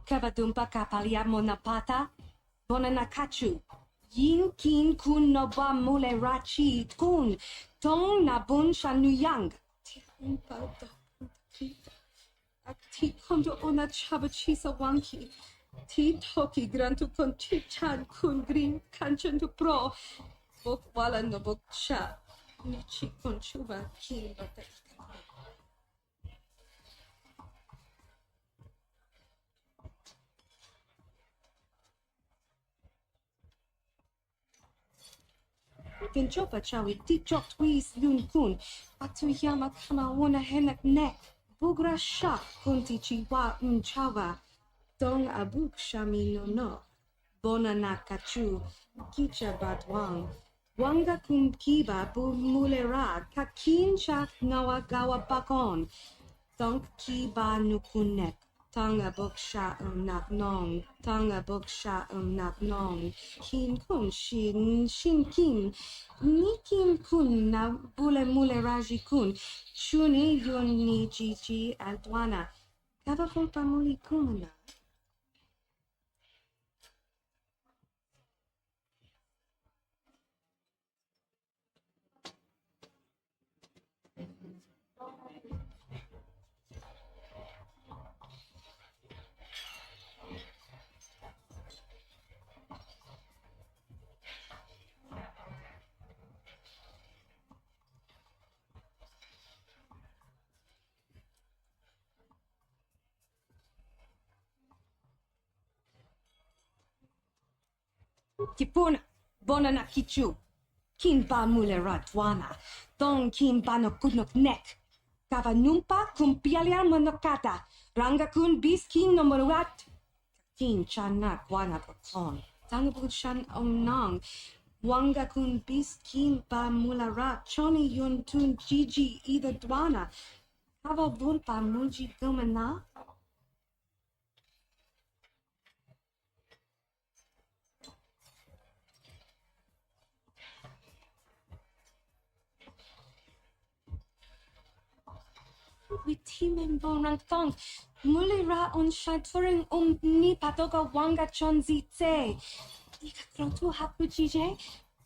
Kavadumpa kapaliamo na pata, bonanakachu. Yin kin kun no ba mule rachi kun, tong na bun shanuyang. Tikumpa do ti kondo ona chabachisa wanki. Ti toki grantu kon ti chan kun green kanchan tu pro. Bok wala no bok cha. Nichi kon chuba kin bata. Genchopa chawi ti chok twis lun kun. Atu yama kama wana henak nek. Bugra shak kunti chiwa chawa. Dong abuk shami no. Bona nakachu. Kicha batwang. Wanga kumkiba bu mulera. Kakin chak nawa gawa bakon. Donk kiba nukunek. Tanga boksha nak nong, tanga boksha nak nong, kin kun shin kin, ni kin kun na bule mule raji kun, shuni yun ni chichi altwana, kava volpa muli kumana. Kipuna, bona na kichu. Kin ba mule ratwana. Tong kin ba no kunok nek. Kava numpa kumpialia monokata. Ranga kun bis kin no monuat. Kin chanak wana pakon. Tanga shan nong. Wanga kun bis kin ba mula rat. Choni yun tun gigi ida dwana. Kava vulpa mulji gumana. Witimen bonang tong. Mulira on shaturing ni patoga wanga chonzi tse. Ika trotu hapu jije.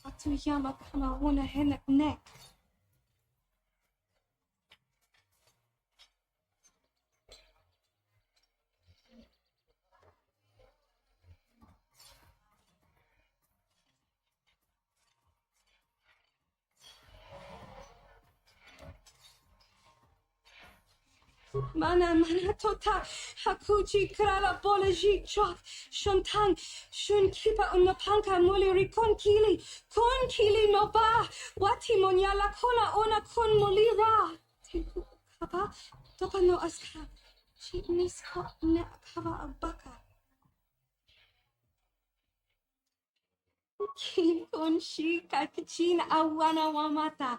Atu yama kama wana henak nek. Mana tota hakuchi krala bolaji chok shontang shun kipa unapanka muliri kon kili no ba wati monyala kona ona kon mulira tiku kapa topa no aska chitnis ko ne kava abaka kin kon shi kakachin awana wamata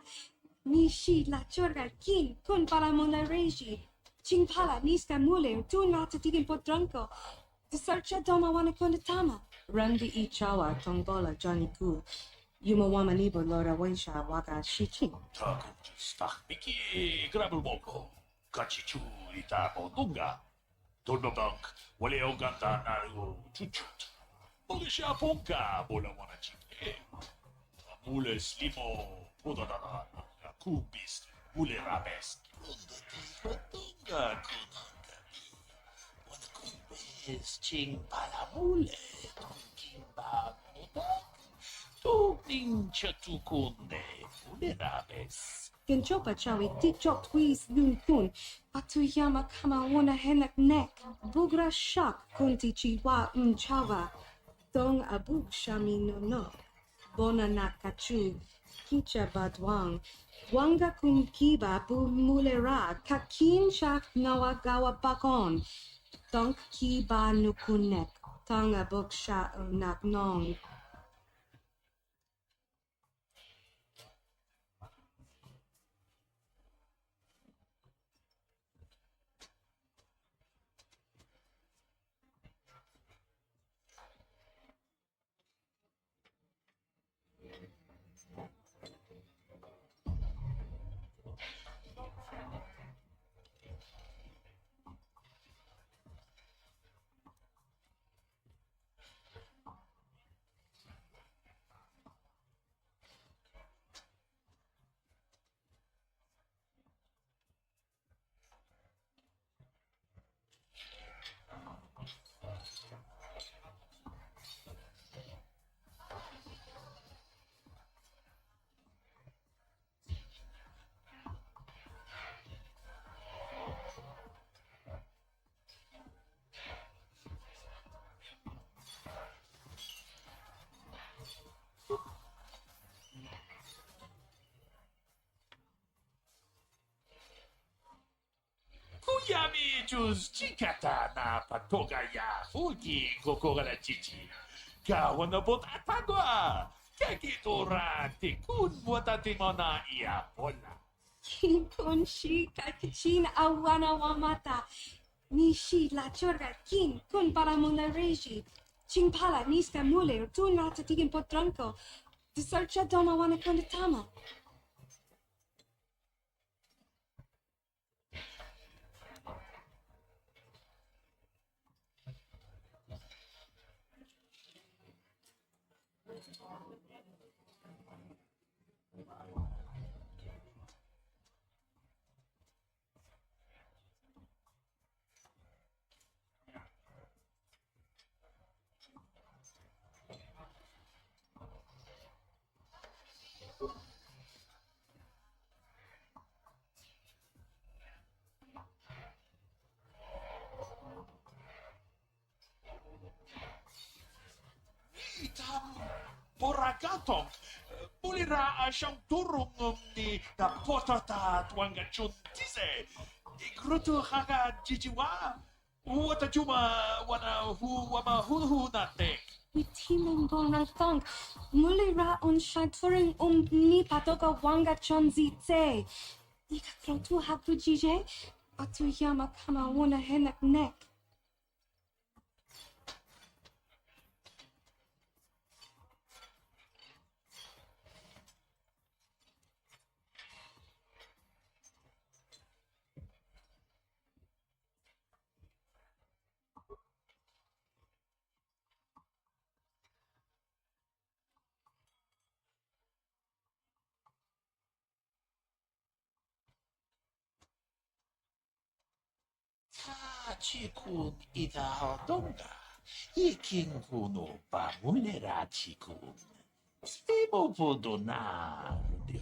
nishi la chorga kin kon para monareji Chingpala niska mule tu nata tigin potranko. Disarcha doma wana konda tama. Randi I chawa tongbola Johnny Ku. Yuma wama nibo lora wensha waka shiching. Takan stach biki grabel moko. Kachichu itabo dunga. Turnobank wale oganda naru chuchut. Bolisha ponka bola wana chipte. Mule slimo podadana. Kubis mule rabes. Tunga kunanga. Wana kumbes ching palamule. Tungimba mudak. Tugning chatukunde mule rabes. Genchopa chawi tichok twis lun kun. Atuyama kama wana henak nek. Bugra shak kunti chiwa chawa. Dong abuk shami no. Bona nakachu. Kicha badwang. Wanga kumkiba bu mulera. Kakin shak nawa gawa bakon. Donk kiba nukunek. Tanga buk sha nak nong. Jus chikata na patoga ya fuki kokora la chichi. Kawan na bot atagwa. Kakitora tikun buatati mo na iya bola. Kin kun shi kakachin awana wamata. Nishi la chorga kin kun para muna reji. Chingpala niska mule tu nata tigin potranco. De searcha doma wana konditama. Itam boragatong. Bulira siyang turong ni na potata tuanga chuntise. Igruto haga jijiwa. Wata juma wama hu natek. Witimen bonang thong. Mulira on shanturing ni patoka wanga chonzi tse. Ika krotu haku jije. Atu yama kama wana henak nek. Chikun ita hodonga. Ikin kuno pa mulera chikun. Simo podona. Dio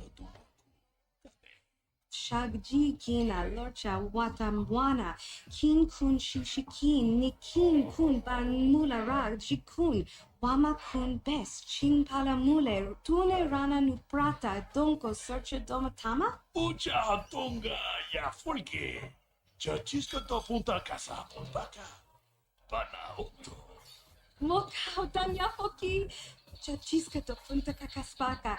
Shagji kina lorcha watamwana. Kin kun shishikin. Ni kin kun ban mula rag jikun. Wama kun best. Ching pala mule. Tune rana nu prata. Donko searcha domatama? Ucha hodonga ya folke. Chachiska to punta casa pompaka. Pana otto. Mokau danya foki. Chachiska to punta kakaspaka.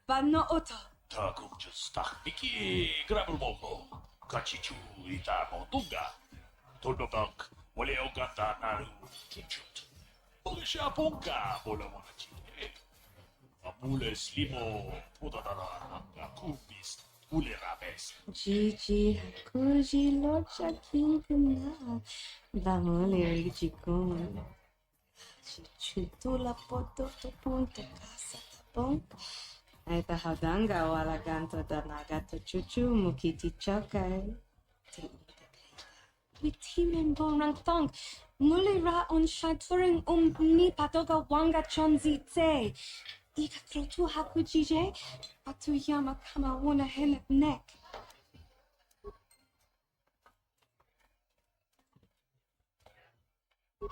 Bano oto. Takum justak biki grabul moko. Kachichu ita motunga. Tolbabak wale oganda naru chuchut. Bolisha ponka bola mona chile. Amule slimo pudadara hanga kubis ule rabes. Gigi hakuji lorcha kinkuna. Bamole jikun. Chutula poto to punta casa tapon. Aita hadanga wala ganto da nagato chuchu mukiti chokai. Witimen bonang thong. Mulira on shanturing ni patoga wanga chonzi tse. Ika krotu haku jije. Atu yama kama wana henak nek.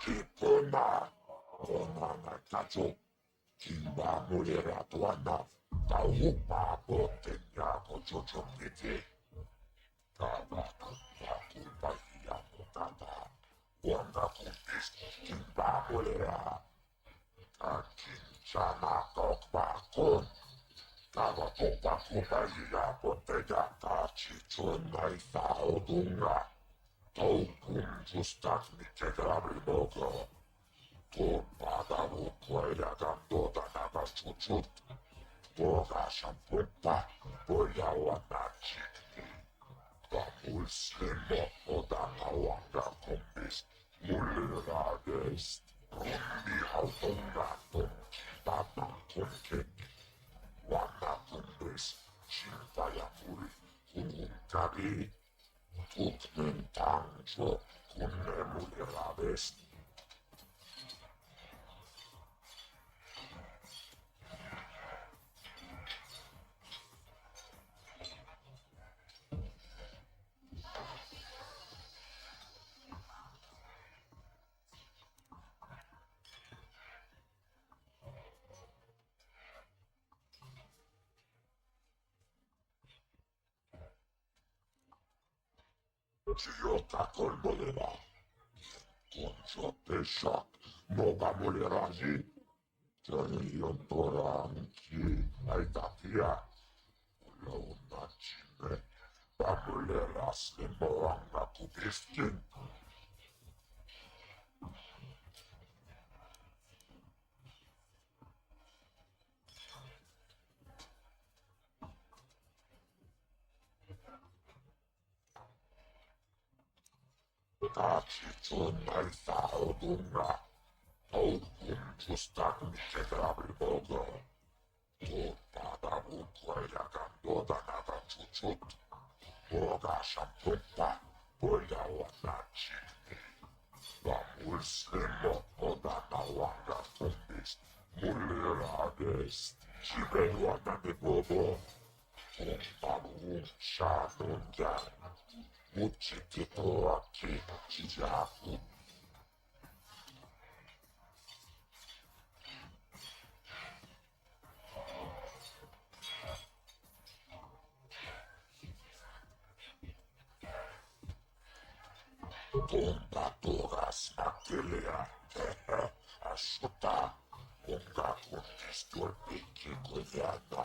Kipuna, onana tacho, kimba mulera tuana, taupa potenya kochocho pete, kaba kumba kumba iya mutata, wanga kumpis, kimba mulera, kakinchana tokpa kun, kaba kumba kumba iya potenya, kachichuna ifa odunga, tau kun justak mitegrabri mogo, Pada bukuaya gandota naga cucut. Boga shampumpa, boya wana chikni. Kamul slimo oda kawanga kumbis. Mulirades. Rundi hautunga tunki baba kunkik. Wana kumbis. Shintaya muri. Kununkari. Tukmin tangjo. Kunne mulirades. Ciota colbolera. Concio pesciac. Moga moleragi. Io toranchi. Ai tapia. Ulla una cime. Pamuleras le moanga kubiskin. Kaci tunai saudunga. Aukun justak mikegabri bogo. Pada bukuaya gandoda naga cucut. Boga shampumpa. Boya wana chikni. Muslim odana wanga kumbis. Mulirades. Chibeluana de bobo. Kumpabu shanunga. Muchikito aki chijaku. Tumba toras makilia. Ashuta. Unga kundistur piki kuliana.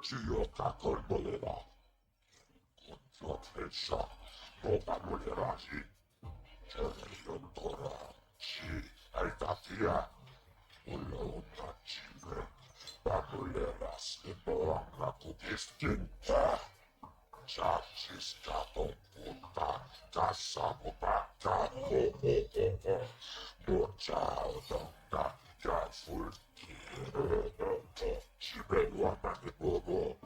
Ciota colbolera. Concio pescia. Moga moleragi. Io toranchi. Ai tapia. Ulla una cime. Pamuleras le moanga kubiskinta. Chachista puta. Casa bubata. Mochao donga. Ya fulki. Chibeluana de bobo.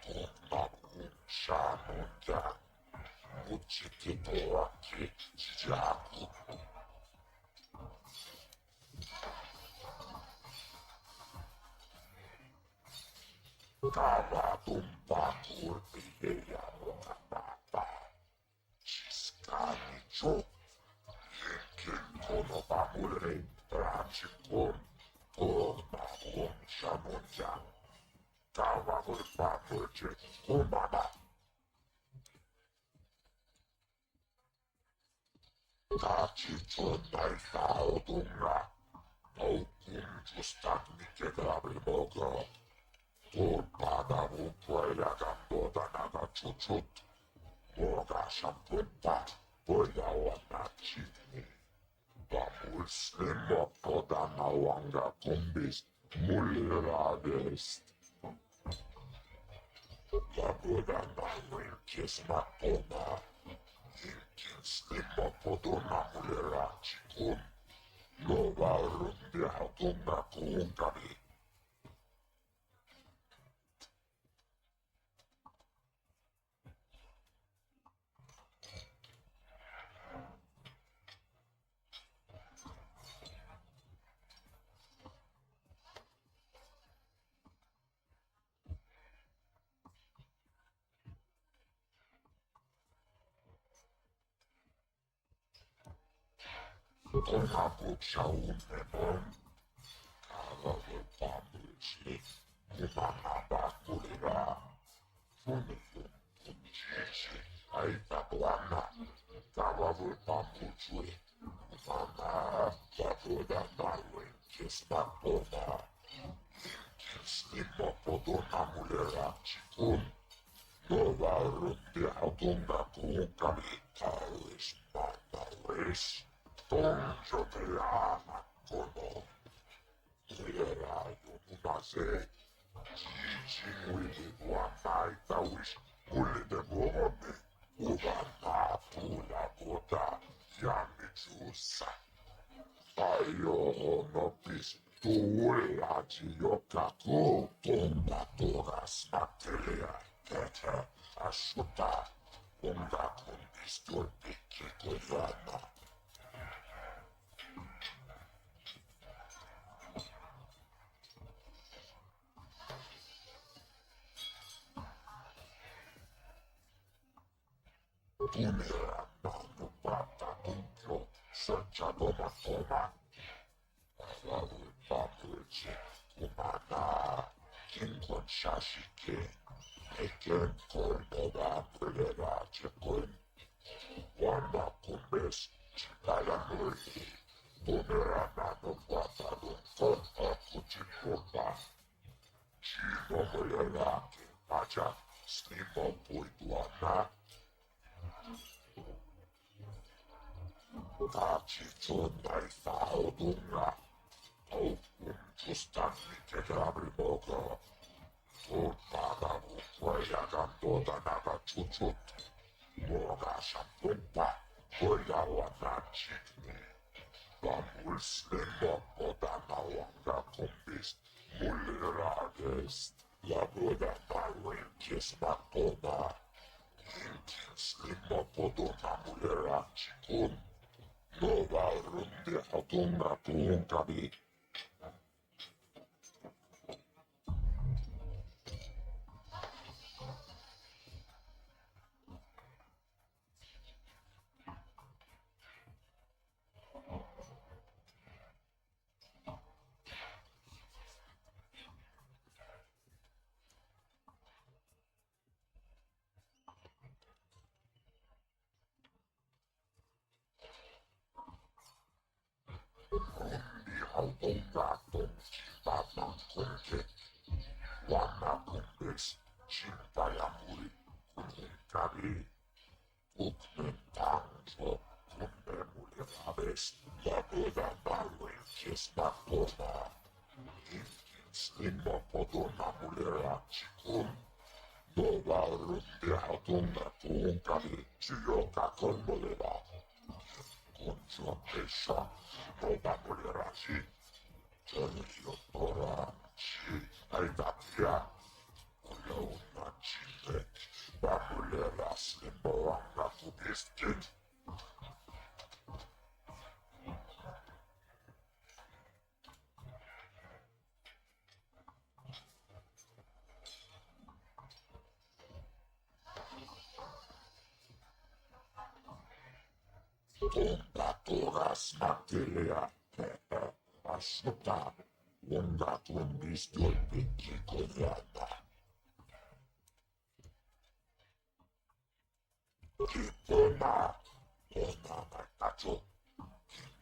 Tumbaku shanunga. Muchikito aki chijaku. Kama tumba kurbiya mokapapa. Chiskani cho. Yinkin kono bamure. Rachikun. Kurmakun shanunga. Kama kurpapurche. Kumama. Kaci tunai saudunga. Aukun justak mikegabri bogo. Pada bukuaya gandoda naga cucut. Boga shampumpa. Boya wana chikni. Muslim odana wanga kumbis. Mulirades. Lagoda na winkis matona. Yinkin slimo podona mulera chikun. Lova rundi hatunga kuungami. Toma bucha unemon. Kala pamuchi. Umana bakulira. Funiyun kunchichi. Aita buana. Kala pamuchui. Umana bagoda narwin kismatona. Slimo podona mulera chikun. Nova rundi hatunga kuungami. Talis manalis. Tonjo de ama kono. Era yunase. Chichi wili wanai tawish. Uli de bohone. Uvana pula boda. Yamichusa. Ayo honopis. Tuula jiyokaku. Tumba toras matelia. Tete ashuta. Unga kundistur piki kuyana. Punera nanu bata tuntro. 선자도만 도만 나를 바꾸지 그만아 긴건 샤시키 내겐 골도가 불려라 제군 완마 군베스 지가야 놀리 오늘아 나는 와다는 건 아프지 못다 지놈을 연락해 맞아 스님어 보이도 않나 같이 존나이 싸우든가 더욱 움주스탄 밑에 잡을 먹어 돈 받아고 권야가 또다나가 주축 뭐가 샴pun다 권야와 나치네 나 물쓰는 것보다 나왕가 콤비스 물리라게스 나보다 나를 키스마토나 인킨스는 것보다 나물레라 치군 너가 룬데 하동나 동갑이 하동나 동기바만 공개 완나 공백스 신바야 무리 군인갑이 국민 당초 군대물의 아베스 나보다 나를 키스마토나 인킨스님 먹고도 나물레라 지군 너가 룬데 하동나 동갑이 주요가 건물이라 군주한 배샤 너가 물레라지 전이었더라 지 알다피야 올라온 나치네 나물레라 스님버왕가 구비스킨 동가토가 스마트리아 아쉽다 뭔가 돈 비스톨 삐끼거리 한다 기쁘나 너나 말까줘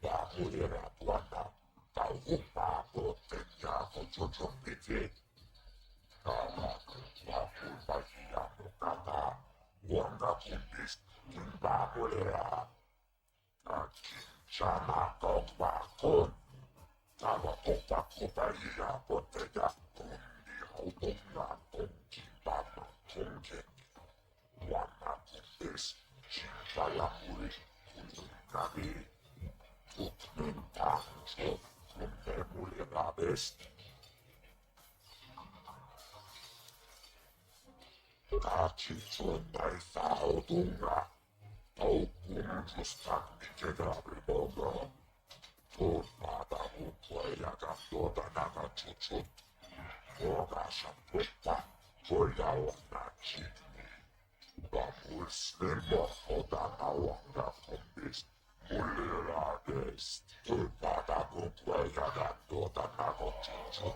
나무리라도 한다 나오빠고 땡냐고 조정비지 나가 나불바기야 못가다 뭔가 돈 비스 나무리라 괜찮아 똑바꾼 나와 똑바꾸바이야 못되냐 돈이 하동나 동기바만 동기 완나 군대스 신바야 우리 군인갑이 국민 당초 군대물의 라베스 같이 존나이 싸우든가 더욱 움주스탄 밑에 잡을 먹어 돈 받아고 권야가 또다나가 주축 뭐가 샴푸다 권야와 나치니 나 물쓰는 것보다 나왕가 콤비스 물리라게스 돈 받아고 권야가 또다나가 주축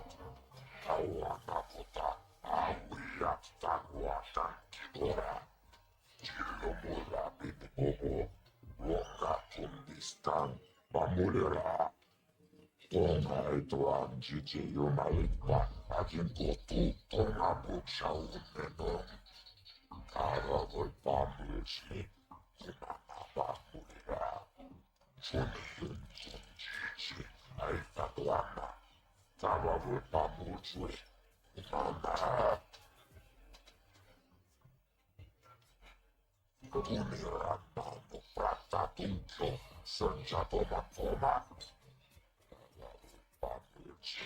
나와 나보다 아위야 땅과 땅기도라 질로 몰라 비비보고 뭔가 콤비스탄 마무리라 동아이도 안지지 요말리과 아긴 고투 동아부 샤우네너 가락을 밤을지 그나마 마무리라 손이은 손지지 알다도 않나 가락을 밤을주에 그나마 돈이란 나무 프라타 둥표 선자도만 도만 바쁘지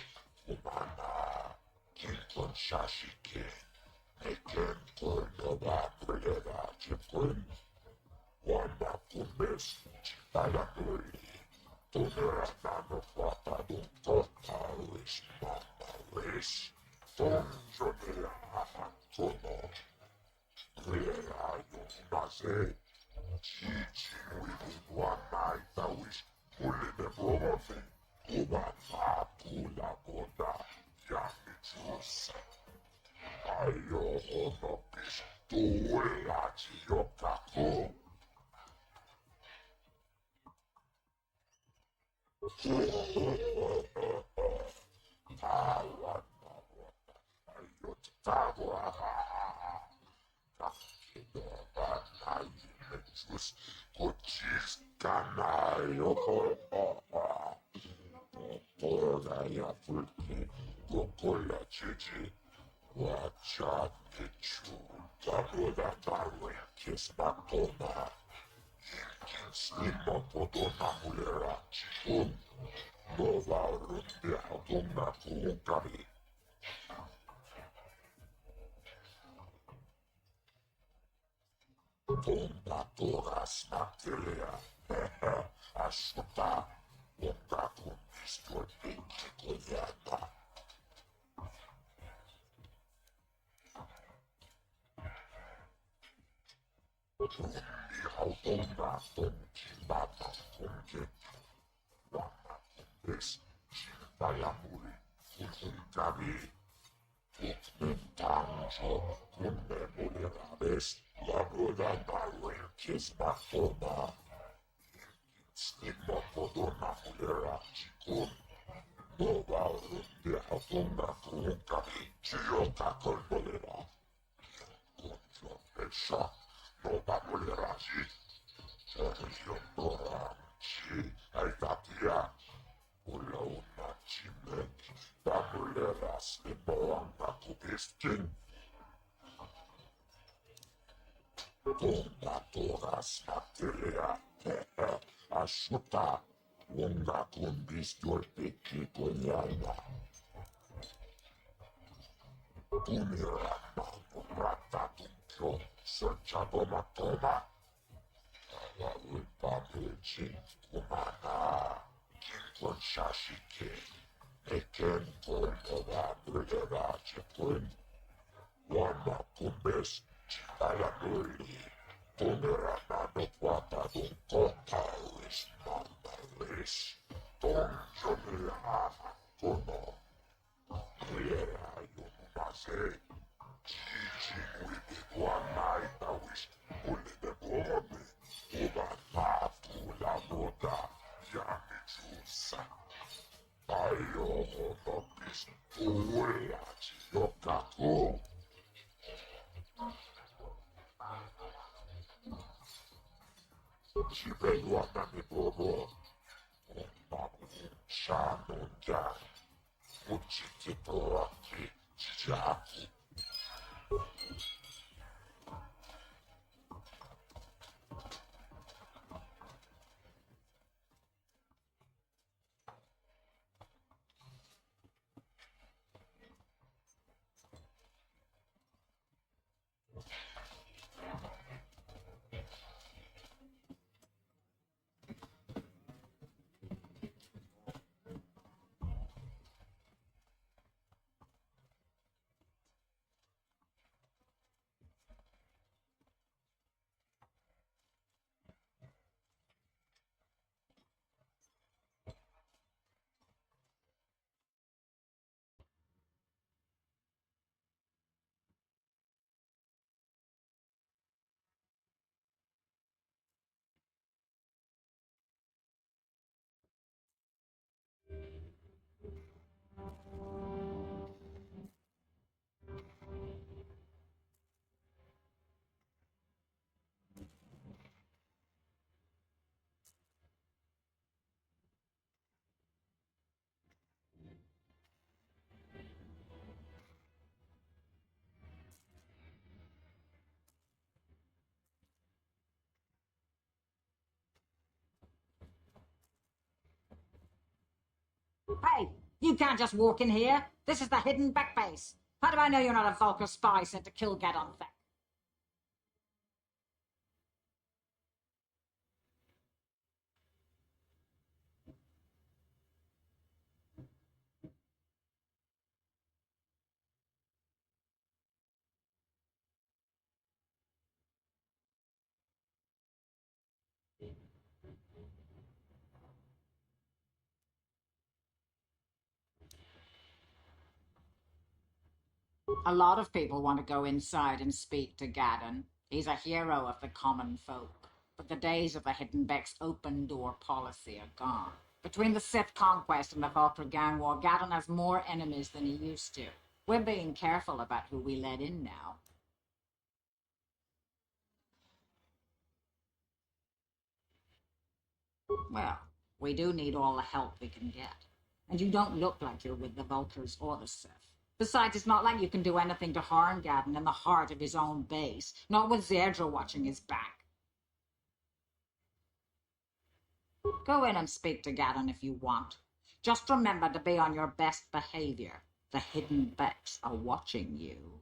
그만아 긴건 샤시키 내겐 돌려봐 불려라 기쁜 완마 꿈메스 지나야 놀리 돈이란 나무 프라타 둥표 타위시 마마위시 동전이야 하마토노 그래야 용마세 지진위부와 나이다위시 Ulime bombe, kubana pula boda, yami jusa. Ayo hono pistola chiyokako. Awan, ayo tawa. Jus kuchis kanayo. Toda ya fulki, kokola chichi. Wacha kichu, taboda tarwe, kiss bakoma. Slimo podona mulera chikun. Nova runde hadona kuukari. Bomba toras materia. Ashuta. Bomba con pistol pinche coyata. Rundi hadona con chibata con que. Wama es chimbayamuri. Fulhuntabi. Mentanjo con memorirables. La boda barwe kisbatoma. Slimo podona mulera chikun. Nova runde hadona kuukari. Chiyota kolbolera. Contra pesha. Nova mulera chi. Yondora chi. Aitatia. Ula una chimek. Bamulera slimo anga kubiskin. Bomba toras materia. Ashuta. Unga kumbis dolpeki konyana. Punira mano rata tunkyo. Searchabo matoma. Ala ulpamilchi kumana. Kinkon shashike. Eken kolnova brigada chepun. Wama kumbes. Chibala nuli. Punira mano kwata dunkota uis mandalis. Tonjomila kono. Mulera yomase. Chichi wibi guanai tawis. Ulime bombe. Ubana pula boda. Yami jusa. Ayo hono pistola chiyokako. Chibelwa nami bobo. Mamu shanonja. Uchikito aki chijaki. Hey, you can't just walk in here. This is the hidden back base. How do I know you're not a Vulcan spy sent to kill Gadon Feck? A lot of people want to go inside and speak to Gaddon. He's a hero of the common folk. But the days of the Hidden Beck's open door policy are gone. Between the Sith conquest and the Vulture gang war, Gaddon has more enemies than he used to. We're being careful about who we let in now. Well, we do need all the help we can get. And you don't look like you're with the Vultures or the Sith. Besides, it's not like you can do anything to harm Gaddon in the heart of his own base, not with Zerdra watching his back. Go in and speak to Gaddon if you want. Just remember to be on your best behavior. The Hidden Becks are watching you.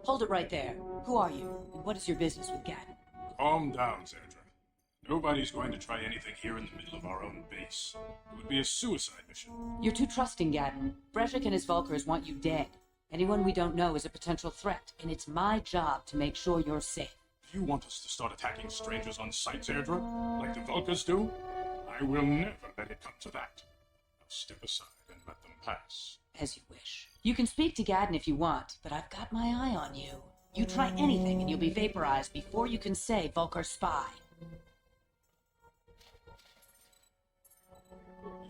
Hold it right there. Who are you, and what is your business with Gaddon? Calm down, Zerdra. Nobody's going to try anything here in the middle of our own base. It would be a suicide mission. You're too trusting, Gaddon. Breshik and his Vulkars want you dead. Anyone we don't know is a potential threat, and it's my job to make sure you're safe. You want us to start attacking strangers on sight, Zerdra? Like the Vulkars do? I will never let it come to that. I'll step aside and let them pass. As you wish. You can speak to Gaddon if you want, but I've got my eye on you. You try anything and you'll be vaporized before you can say Vulkar spy.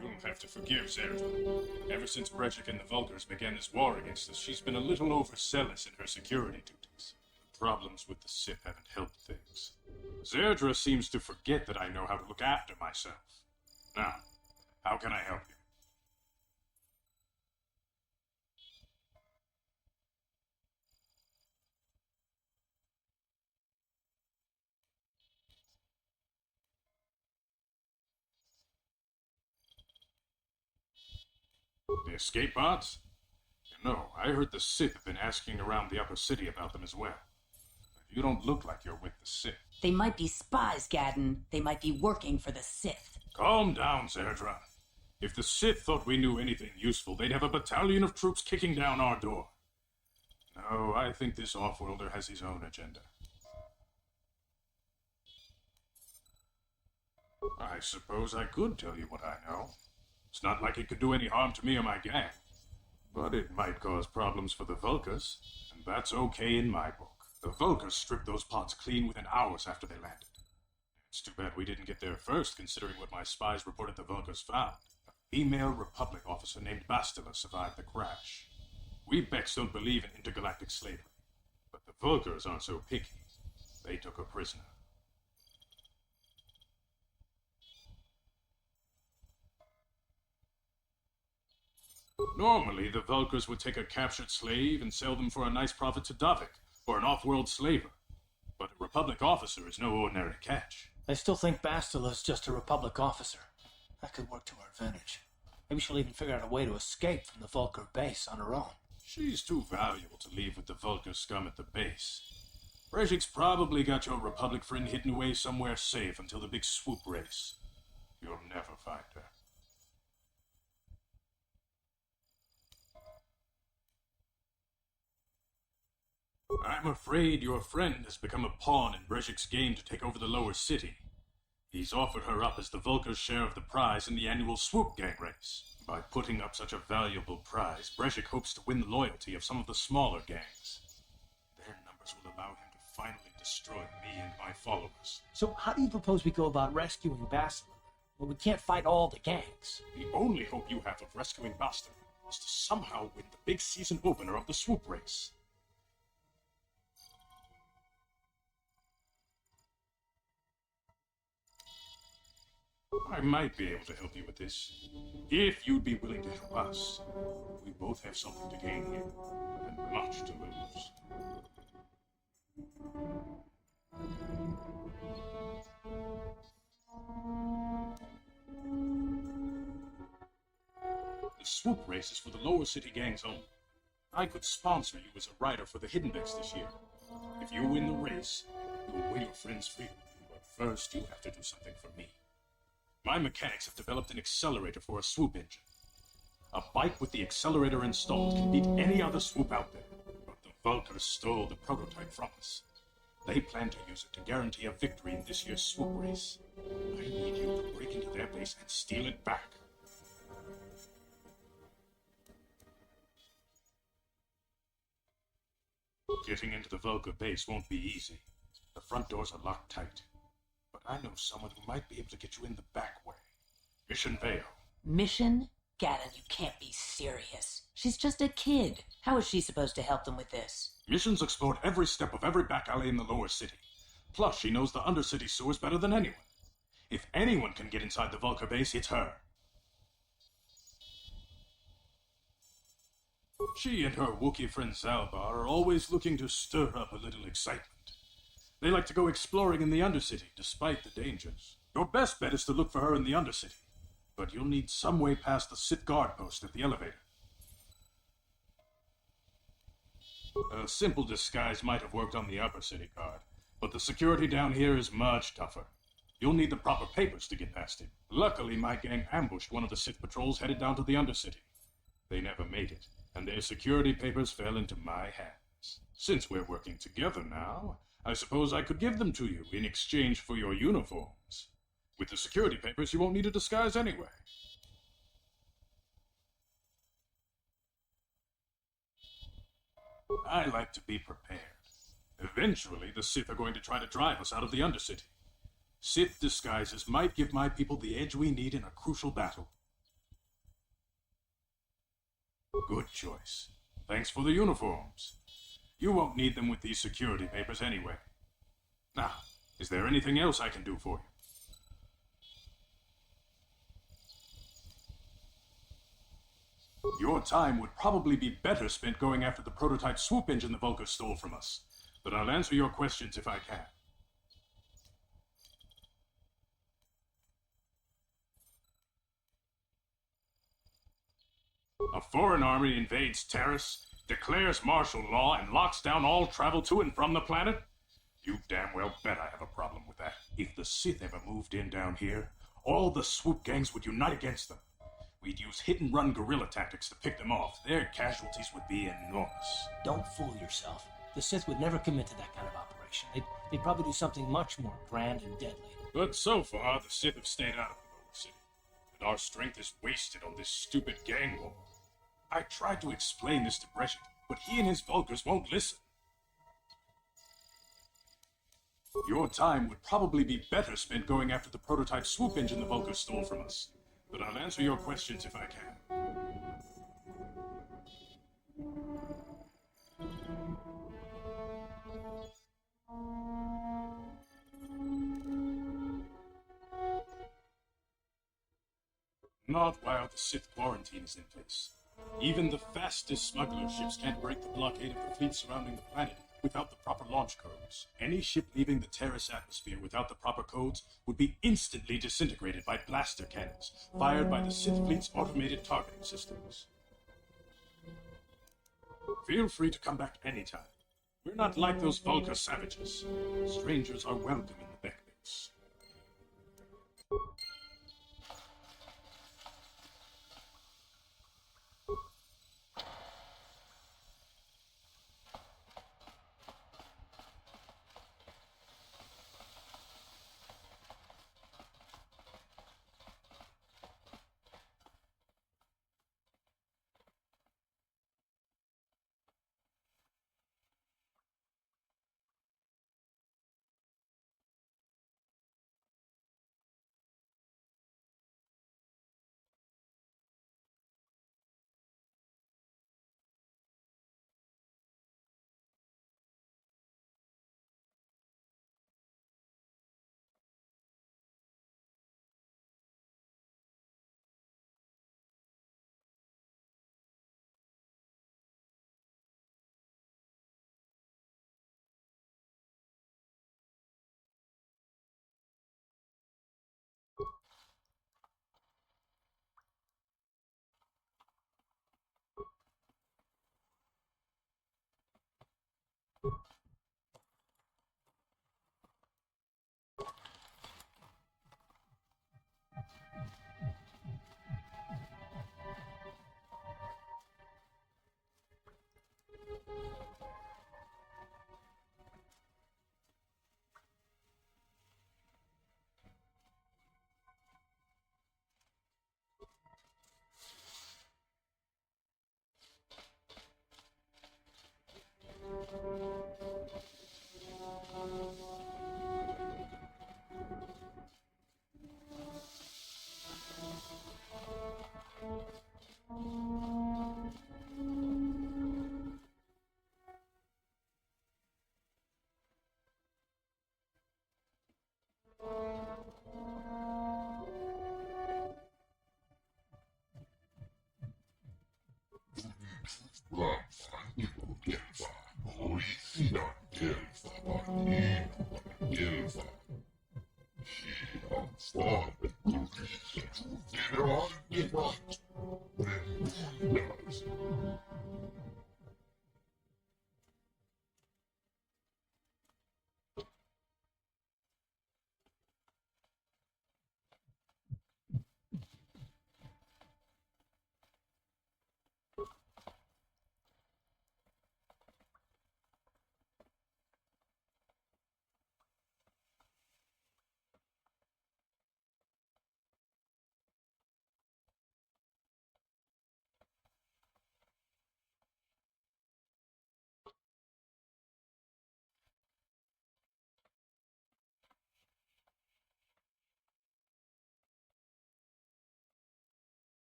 You'll have to forgive Zerdra. Ever since Breshik and the Vulkars began this war against us, she's been a little overzealous in her security duties. The problems with the Sith haven't helped things. Zerdra seems to forget that I know how to look after myself. Now, how can I help you? The escape pods? You know, I heard the Sith have been asking around the upper city about them as well. But you don't look like you're with the Sith. They might be spies, Gaddon. They might be working for the Sith. Calm down, Zerdra. If the Sith thought we knew anything useful, they'd have a battalion of troops kicking down our door. No, I think this off-worlder has his own agenda. I suppose I could tell you what I know. It's not like it could do any harm to me or my gang. But it might cause problems for the Vulkars, and that's okay in my book. The Vulkars stripped those pods clean within hours after they landed. It's too bad we didn't get there first, considering what my spies reported the Vulkars found. A female Republic officer named Bastila survived the crash. We Becks don't believe in intergalactic slavery, but the Vulkars aren't so picky. They took her prisoner. Normally, the Vulkars would take a captured slave and sell them for a nice profit to Davik, or an off-world slaver. But a Republic officer is no ordinary catch. I still think Bastila's just a Republic officer. That could work to our advantage. Maybe she'll even figure out a way to escape from the Vulkar base on her own. She's too valuable to leave with the Vulkar scum at the base. Breshik's probably got your Republic friend hidden away somewhere safe until the big swoop race. You'll never find her. I'm afraid your friend has become a pawn in Breshik's game to take over the lower city. He's offered her up as the Vulkar's share of the prize in the annual swoop gang race. By putting up such a valuable prize, Breshik hopes to win the loyalty of some of the smaller gangs. Their numbers will allow him to finally destroy me and my followers. So how do you propose we go about rescuing Bastila? Well, we can't fight all the gangs. The only hope you have of rescuing Bastila is to somehow win the big season opener of the swoop race. I might be able to help you with this. If you'd be willing to help us. We both have something to gain here, and much to lose. The swoop race is for the lower city gangs only. I could sponsor you as a rider for the Hidden Decks this year. If you win the race, you will win your friend's freedom. But first, you have to do something for me. My mechanics have developed an accelerator for a swoop engine. A bike with the accelerator installed can beat any other swoop out there. But the Vulkars stole the prototype from us. They plan to use it to guarantee a victory in this year's swoop race. I need you to break into their base and steal it back. Getting into the Vulkar base won't be easy. The front doors are locked tight. But I know someone who might be able to get you in the back way. Mission Vale. Mission? Gaddon, you can't be serious. She's just a kid. How is she supposed to help them with this? Mission's explored every step of every back alley in the lower city. Plus, she knows the undercity sewers better than anyone. If anyone can get inside the Vulkar base, it's her. She and her Wookiee friend Zalbar are always looking to stir up a little excitement. They like to go exploring in the Undercity, despite the dangers. Your best bet is to look for her in the Undercity, but you'll need some way past the Sith guard post at the elevator. A simple disguise might have worked on the Upper City guard, but the security down here is much tougher. You'll need the proper papers to get past him. Luckily, my gang ambushed one of the Sith patrols headed down to the Undercity. They never made it, and their security papers fell into my hands. Since we're working together now, I suppose I could give them to you in exchange for your uniforms. With the security papers, you won't need a disguise anyway. I like to be prepared. Eventually, the Sith are going to try to drive us out of the Undercity. Sith disguises might give my people the edge we need in a crucial battle. Good choice. Thanks for the uniforms. You won't need them with these security papers anyway. Now, is there anything else I can do for you? Your time would probably be better spent going after the prototype swoop engine the Vulkars stole from us, but I'll answer your questions if I can. A foreign army invades Terrace, declares martial law, and locks down all travel to and from the planet? You damn well bet I have a problem with that. If the Sith ever moved in down here, all the swoop gangs would unite against them. We'd use hit-and-run guerrilla tactics to pick them off. Their casualties would be enormous. Don't fool yourself. The Sith would never commit to that kind of operation. They'd probably do something much more grand and deadly. But so far, the Sith have stayed out of the lower city, and our strength is wasted on this stupid gang war. I tried to explain this to Breshit, but he and his Vulkars won't listen. Your time would probably be better spent going after the prototype swoop engine the Vulkars stole from us. But I'll answer your questions if I can. Not while the Sith quarantine is in place. Even the fastest smuggler ships can't break the blockade of the fleet surrounding the planet without the proper launch codes. Any ship leaving the Terrace atmosphere without the proper codes would be instantly disintegrated by blaster cannons fired by the Sith fleet's automated targeting systems. Feel free to come back anytime. We're not like those Vulkar savages. Strangers are welcome in the Beck Base.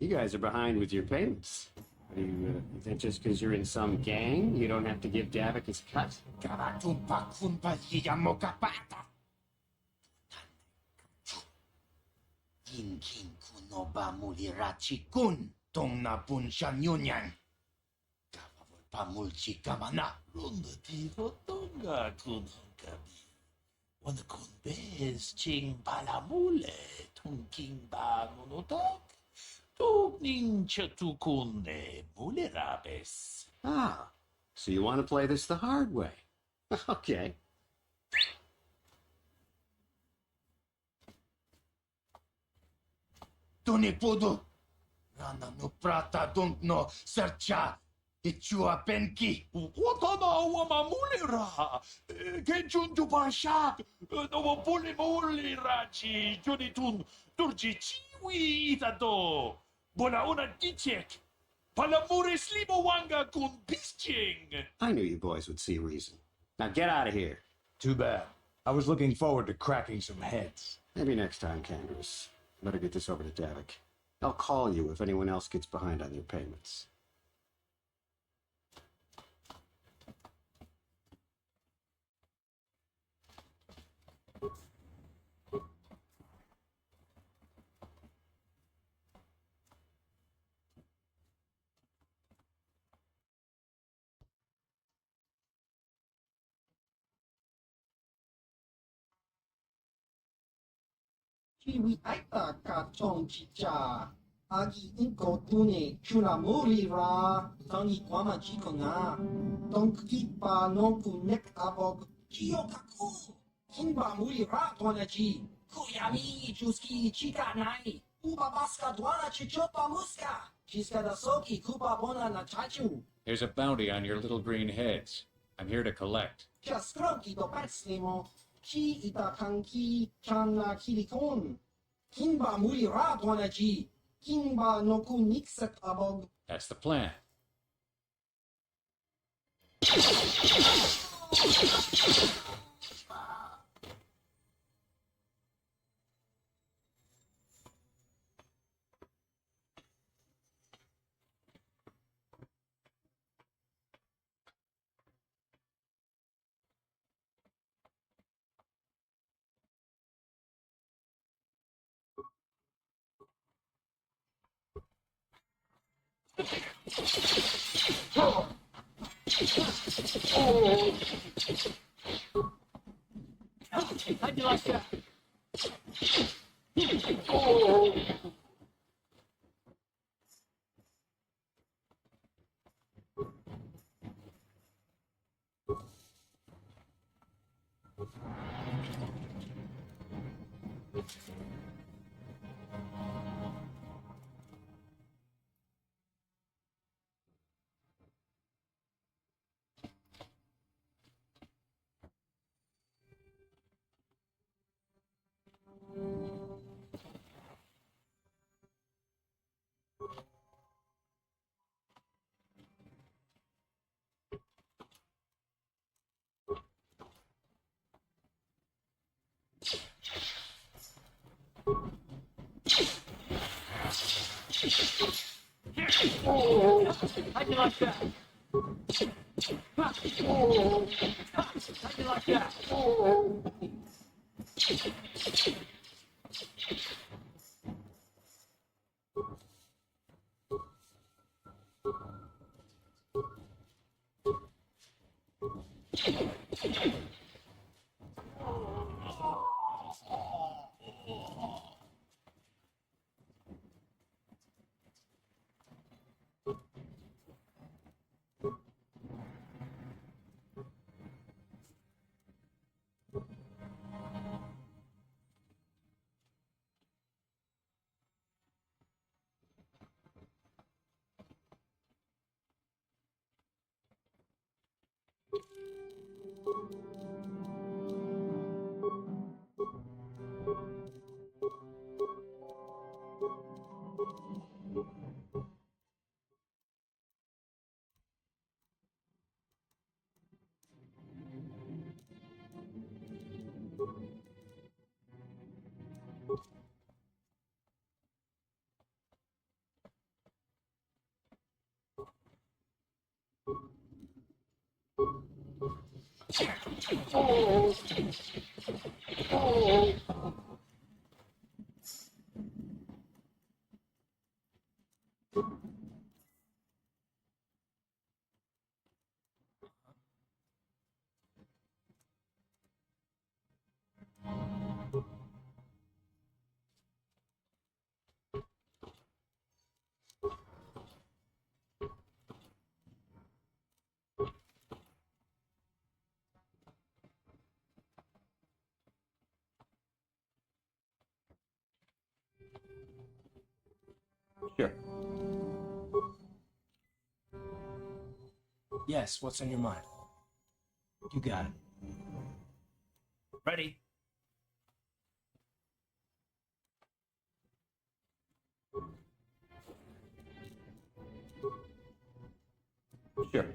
You guys are behind with your payments. Are you, is that just because you're in some gang? You don't have to give Davik his cut? Karatumpa kumpa yamokapata. King kuno ba mulirachi kun tong na punshan yunyan. Kapavol pamulchi kamana. Runda tiro tonga kun kabi. Wana kun bez ching palamule tung king ba monotak. Tug ning chatukun ne mulerabes. Ah, so you want to play this the hard way? Okay. Tuni pudu. Rana no prata dunk no sercha. Ichua penki. Watana wama mulera. Kenchun tu pashat. No wapuli mulirachi. Junitun turji chiwi itato. Bona una dichek. Palamure slimo wanga kun bisching. I knew you boys would see reason. Now get out of here. Too bad. I was looking forward to cracking some heads. Maybe next time, Candace. Better get this over to Davik. I'll call you if anyone else gets behind on their payments. Kiwi aita ka chong chicha. Agi inko tune chuna muri ra. Tangi kwama chiko na. Donk kipa nonku nek abog. Kiyo kaku. Kimba muri ra tonaji. Kuyami chuski chika nai. Uba baska dwana chichopa muska. Chiska da soki kupa bona na chachu. There's a bounty on your little green heads. I'm here to collect. Just kroki do petslimo. Chi ita kanki chana kilikon. Kimba muri ra tonaji. Kimba no ku nixet abog. That's the plan. How'd you like that? How'd you like that? How'd you like that? Sure. Yes, what's on your mind? You got it. Ready? Sure.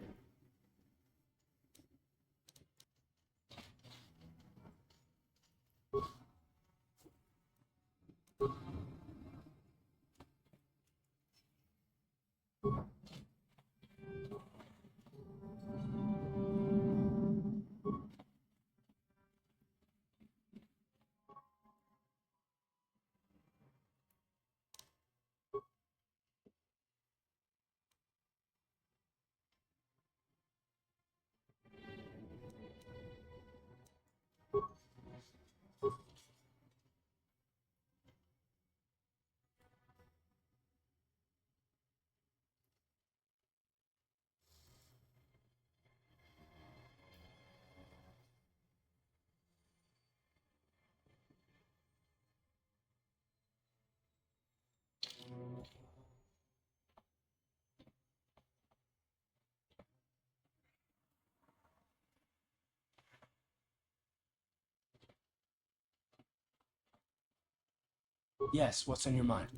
Yes, what's on your mind?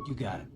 You got it.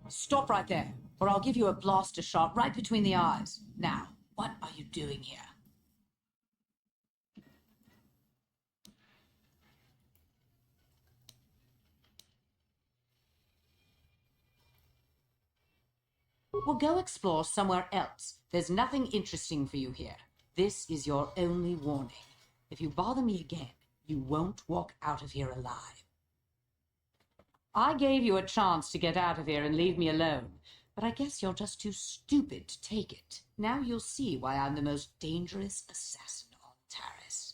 Stop right there, or I'll give you a blaster shot right between the eyes. Now, what are you doing here? Well, go explore somewhere else. There's nothing interesting for you here. This is your only warning. If you bother me again, You won't walk out of here alive. I gave you a chance to get out of here and leave me alone, but I guess you're just too stupid to take it. Now you'll see why I'm the most dangerous assassin on Taris.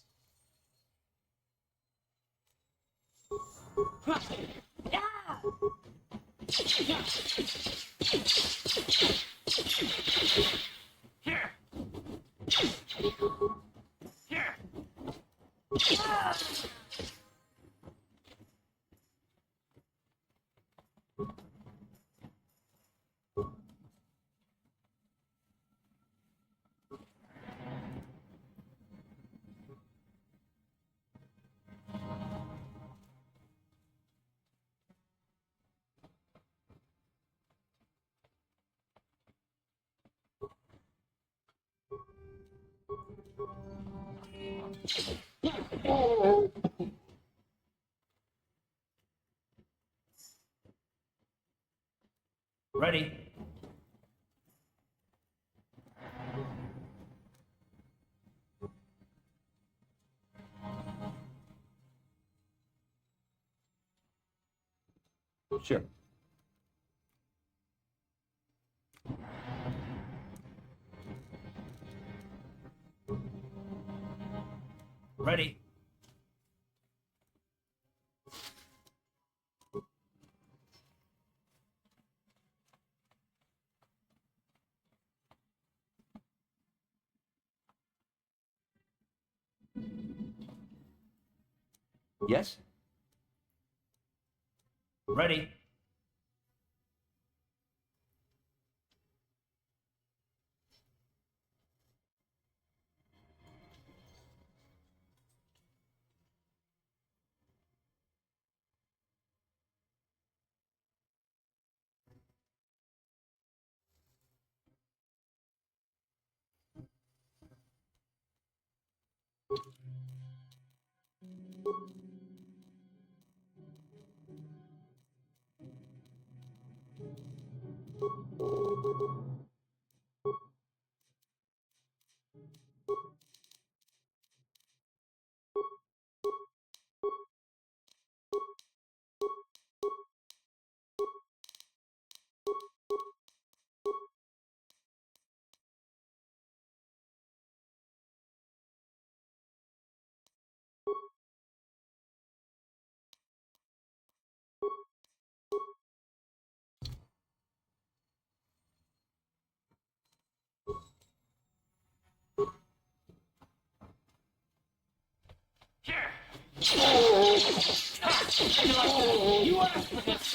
Ready? Sure. Ready? Yes? Ready? You asked for this!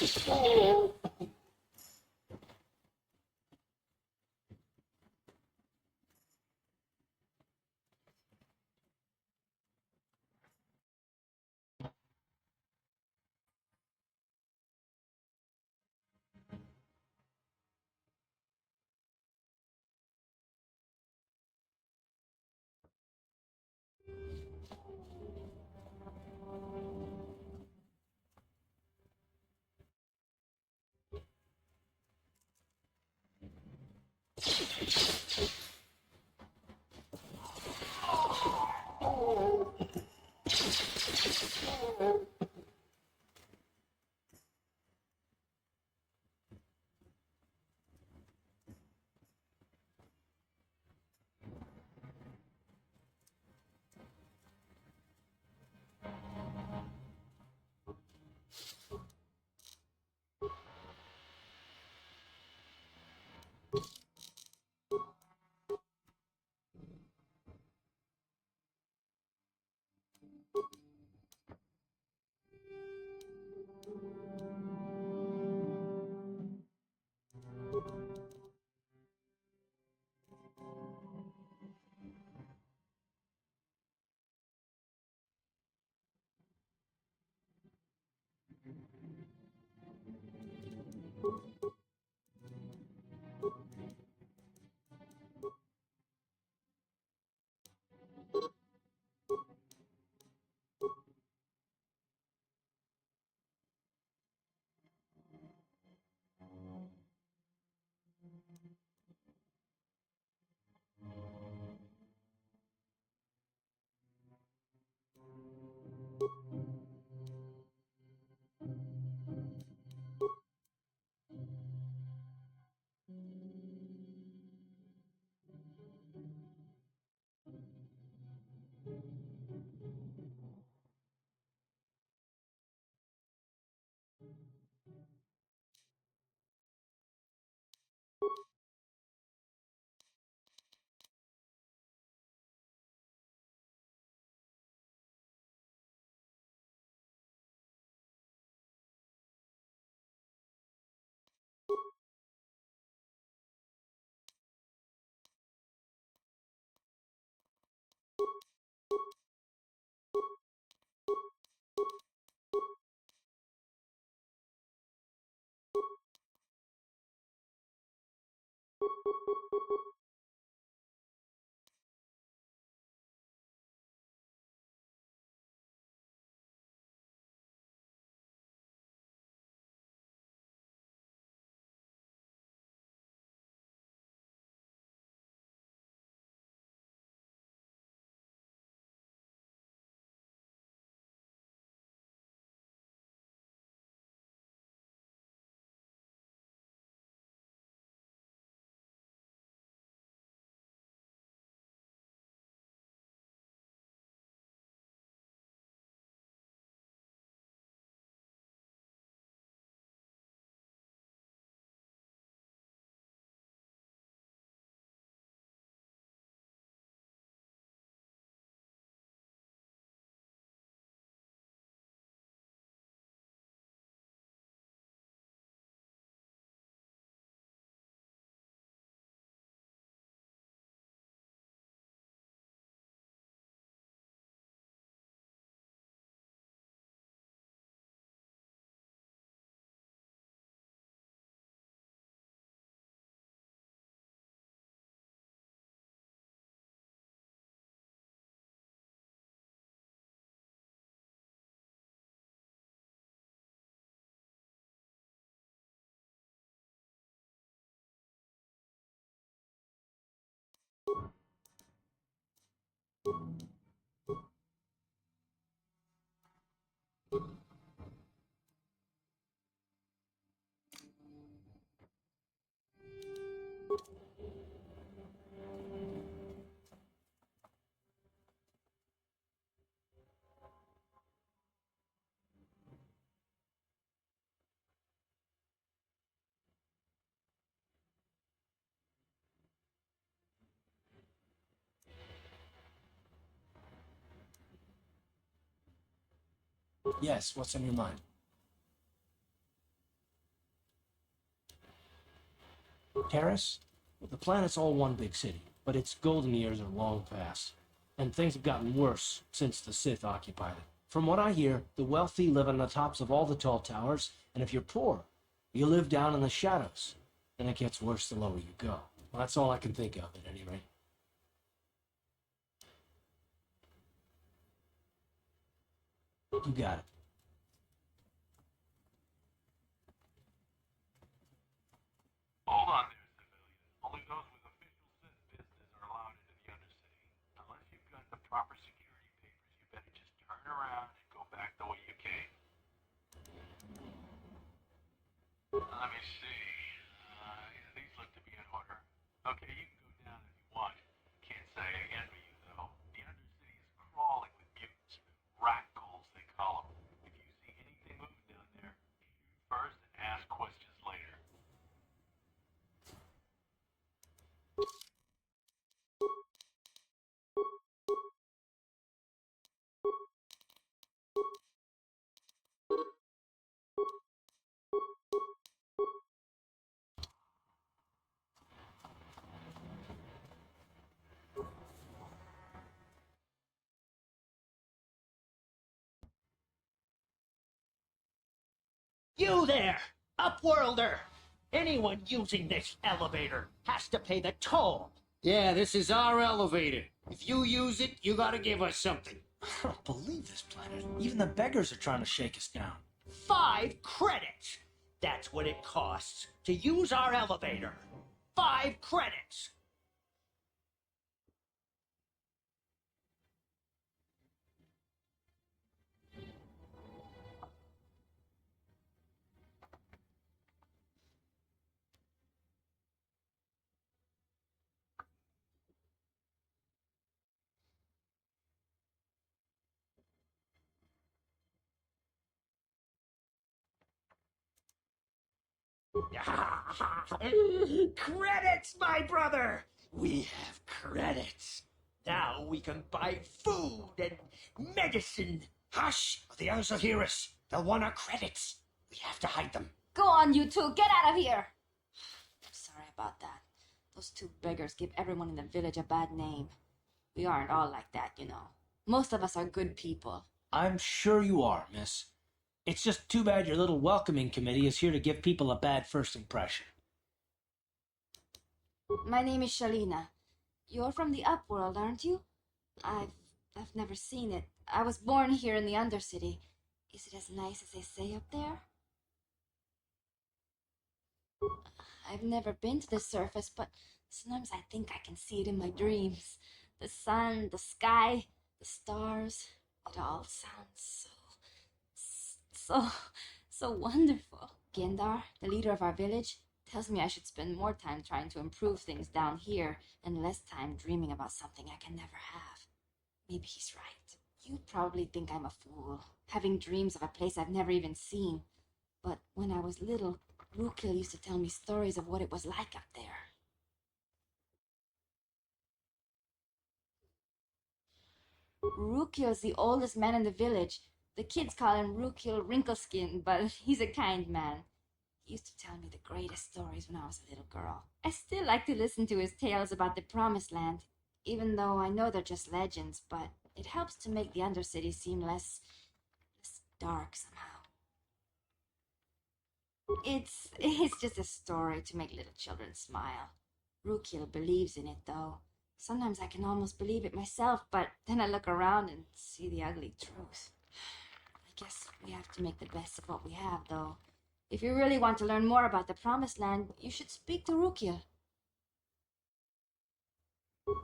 Yes, what's on your mind? Terrace? Well, the planet's all one big city, but its golden years are long past. And things have gotten worse since the Sith occupied it. From what I hear, the wealthy live on the tops of all the tall towers, and if you're poor, you live down in the shadows. And it gets worse the lower you go. Well, that's all I can think of, at any rate. You got it. Hold on there, civilian. Only those with official Sith business are allowed into the Undercity. Unless you've got the proper security papers, you better just turn around and go back the way you came. Let me see. These look to be in order. Okay, you can go down if you want. Can't say I envy you, though. The Undercity is crawling with mutants. Rat ghouls, they call them. If you see anything moving down there, shoot first and ask questions later. You there, Upworlder! Anyone using this elevator has to pay the toll. Yeah, this is our elevator. If you use it, you gotta give us something. I don't believe this planet. Even the beggars are trying to shake us down. 5 credits! That's what it costs to use our elevator. 5 credits! Credits, my brother! We have credits. Now we can buy food and medicine. Hush! The others will hear us. They'll want our credits. We have to hide them. Go on, you two. Get out of here. Sorry about that. Those 2 beggars give everyone in the village a bad name. We aren't all like that, you know. Most of us are good people. I'm sure you are, miss. It's just too bad your little welcoming committee is here to give people a bad first impression. My name is Shalina. You're from the Upworld, aren't you? I've never seen it. I was born here in the Undercity. Is it as nice as they say up there? I've never been to the surface, but sometimes I think I can see it in my dreams. The sun, the sky, the stars. It all sounds so wonderful. Gendar, the leader of our village, tells me I should spend more time trying to improve things down here and less time dreaming about something I can never have. Maybe he's right. You probably think I'm a fool, having dreams of a place I've never even seen. But when I was little, Rukil used to tell me stories of what it was like up there. Rukil's the oldest man in the village. The kids call him Rukil Wrinkleskin, but he's a kind man. He used to tell me the greatest stories when I was a little girl. I still like to listen to his tales about the Promised Land, even though I know they're just legends, but it helps to make the Undercity seem less dark somehow. It's just a story to make little children smile. Rukil believes in it, though. Sometimes I can almost believe it myself, but then I look around and see the ugly truth. I guess we have to make the best of what we have, though. If you really want to learn more about the Promised Land, you should speak to Rukil.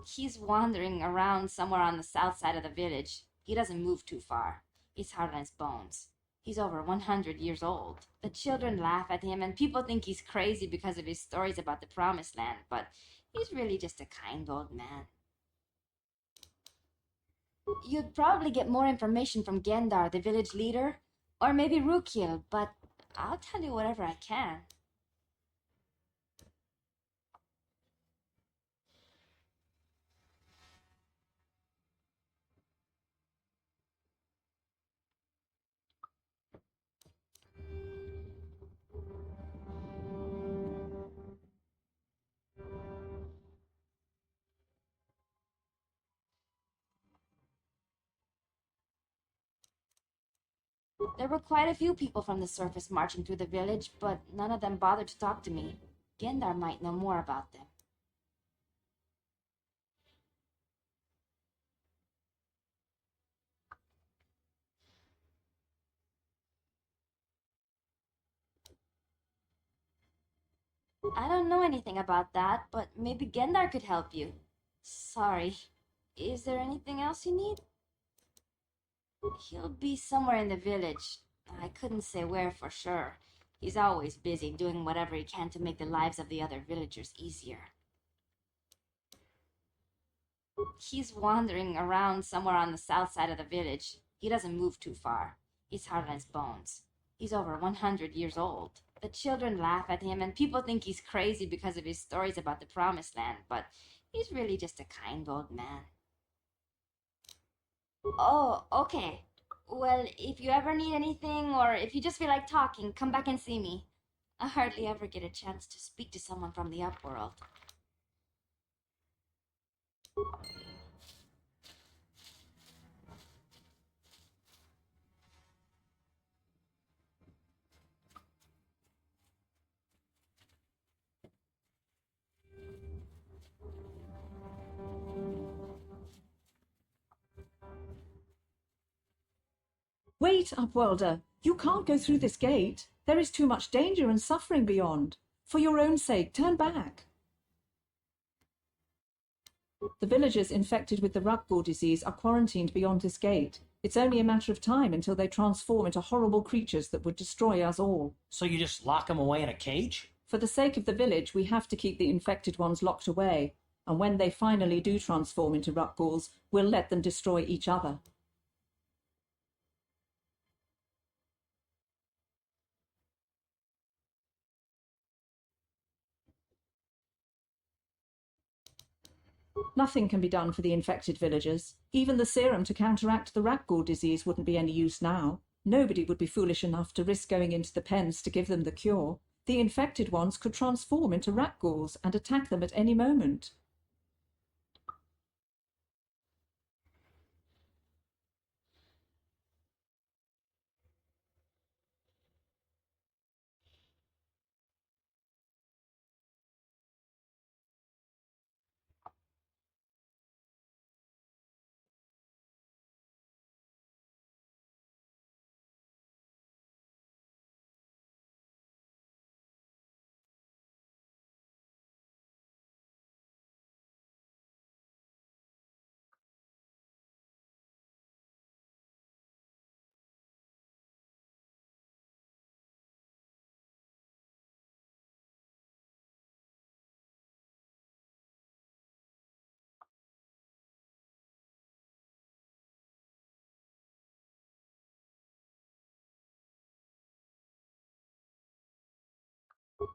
He's wandering around somewhere on the south side of the village. He doesn't move too far. He's hard on his bones. He's over 100 years old. The children laugh at him, and people think he's crazy because of his stories about the Promised Land, but he's really just a kind old man. You'd probably get more information from Gendar, the village leader, or maybe Rukil, but I'll tell you whatever I can. There were quite a few people from the surface marching through the village, but none of them bothered to talk to me. Gendar might know more about them. I don't know anything about that, but maybe Gendar could help you. Sorry. Is there anything else you need? He'll be somewhere in the village. I couldn't say where for sure. He's always busy doing whatever he can to make the lives of the other villagers easier. He's wandering around somewhere on the south side of the village. He doesn't move too far. He's hard on his bones. He's over 100 years old. The children laugh at him, and people think he's crazy because of his stories about the Promised Land, but he's really just a kind old man. Oh, okay. Well, if you ever need anything, or if you just feel like talking, come back and see me. I hardly ever get a chance to speak to someone from the Upworld. Wait, Upworlder! You can't go through this gate. There is too much danger and suffering beyond. For your own sake, turn back. The villagers infected with the Rugbull disease are quarantined beyond this gate. It's only a matter of time until they transform into horrible creatures that would destroy us all. So you just lock them away in a cage? For the sake of the village, we have to keep the infected ones locked away. And when they finally do transform into Rugballs, we'll let them destroy each other. Nothing can be done for the infected villagers. Even the serum to counteract the Rugbull disease wouldn't be any use now. Nobody would be foolish enough to risk going into the pens to give them the cure. The infected ones could transform into Rugballs and attack them at any moment.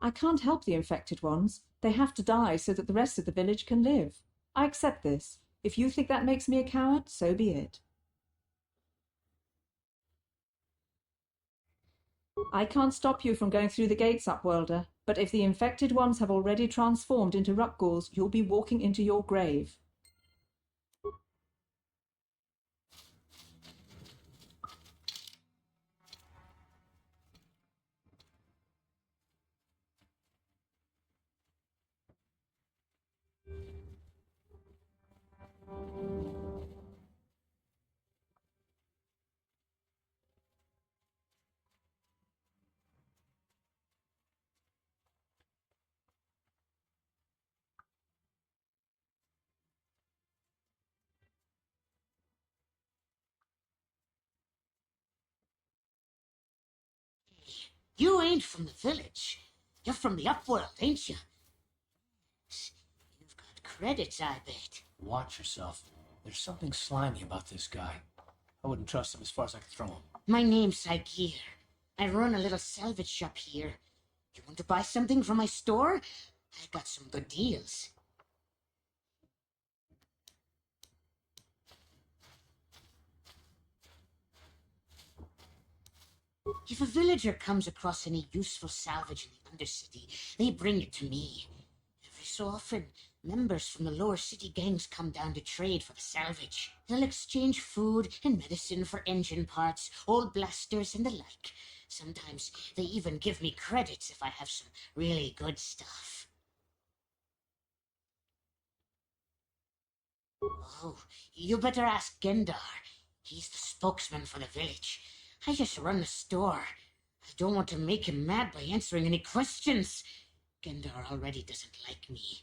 I can't help the infected ones. They have to die so that the rest of the village can live. I accept this. If you think that makes me a coward, so be it. I can't stop you from going through the gates, Upworlder, but if the infected ones have already transformed into Rugballs, you'll be walking into your grave. You ain't from the village. You're from the Upworld, ain't you? You've got credits, I bet. Watch yourself. There's something slimy about this guy. I wouldn't trust him as far as I could throw him. My name's Saigir. I run a little salvage shop here. You want to buy something from my store? I got some good deals. If a villager comes across any useful salvage in the Undercity, they bring it to me. Every so often, members from the lower city gangs come down to trade for the salvage. They'll exchange food and medicine for engine parts, old blasters, and the like. Sometimes they even give me credits if I have some really good stuff. Oh, you better ask Gendar. He's the spokesman for the village. I just run the store. I don't want to make him mad by answering any questions. Gendar already doesn't like me.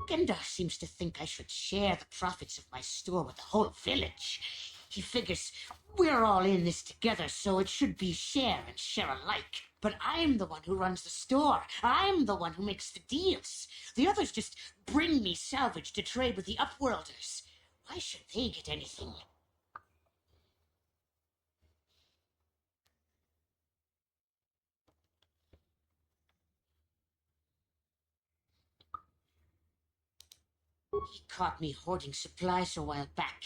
Gendar seems to think I should share the profits of my store with the whole village. He figures we're all in this together, so it should be share and share alike. But I'm the one who runs the store. I'm the one who makes the deals. The others just bring me salvage to trade with the Upworlders. Why should they get anything? He caught me hoarding supplies a while back.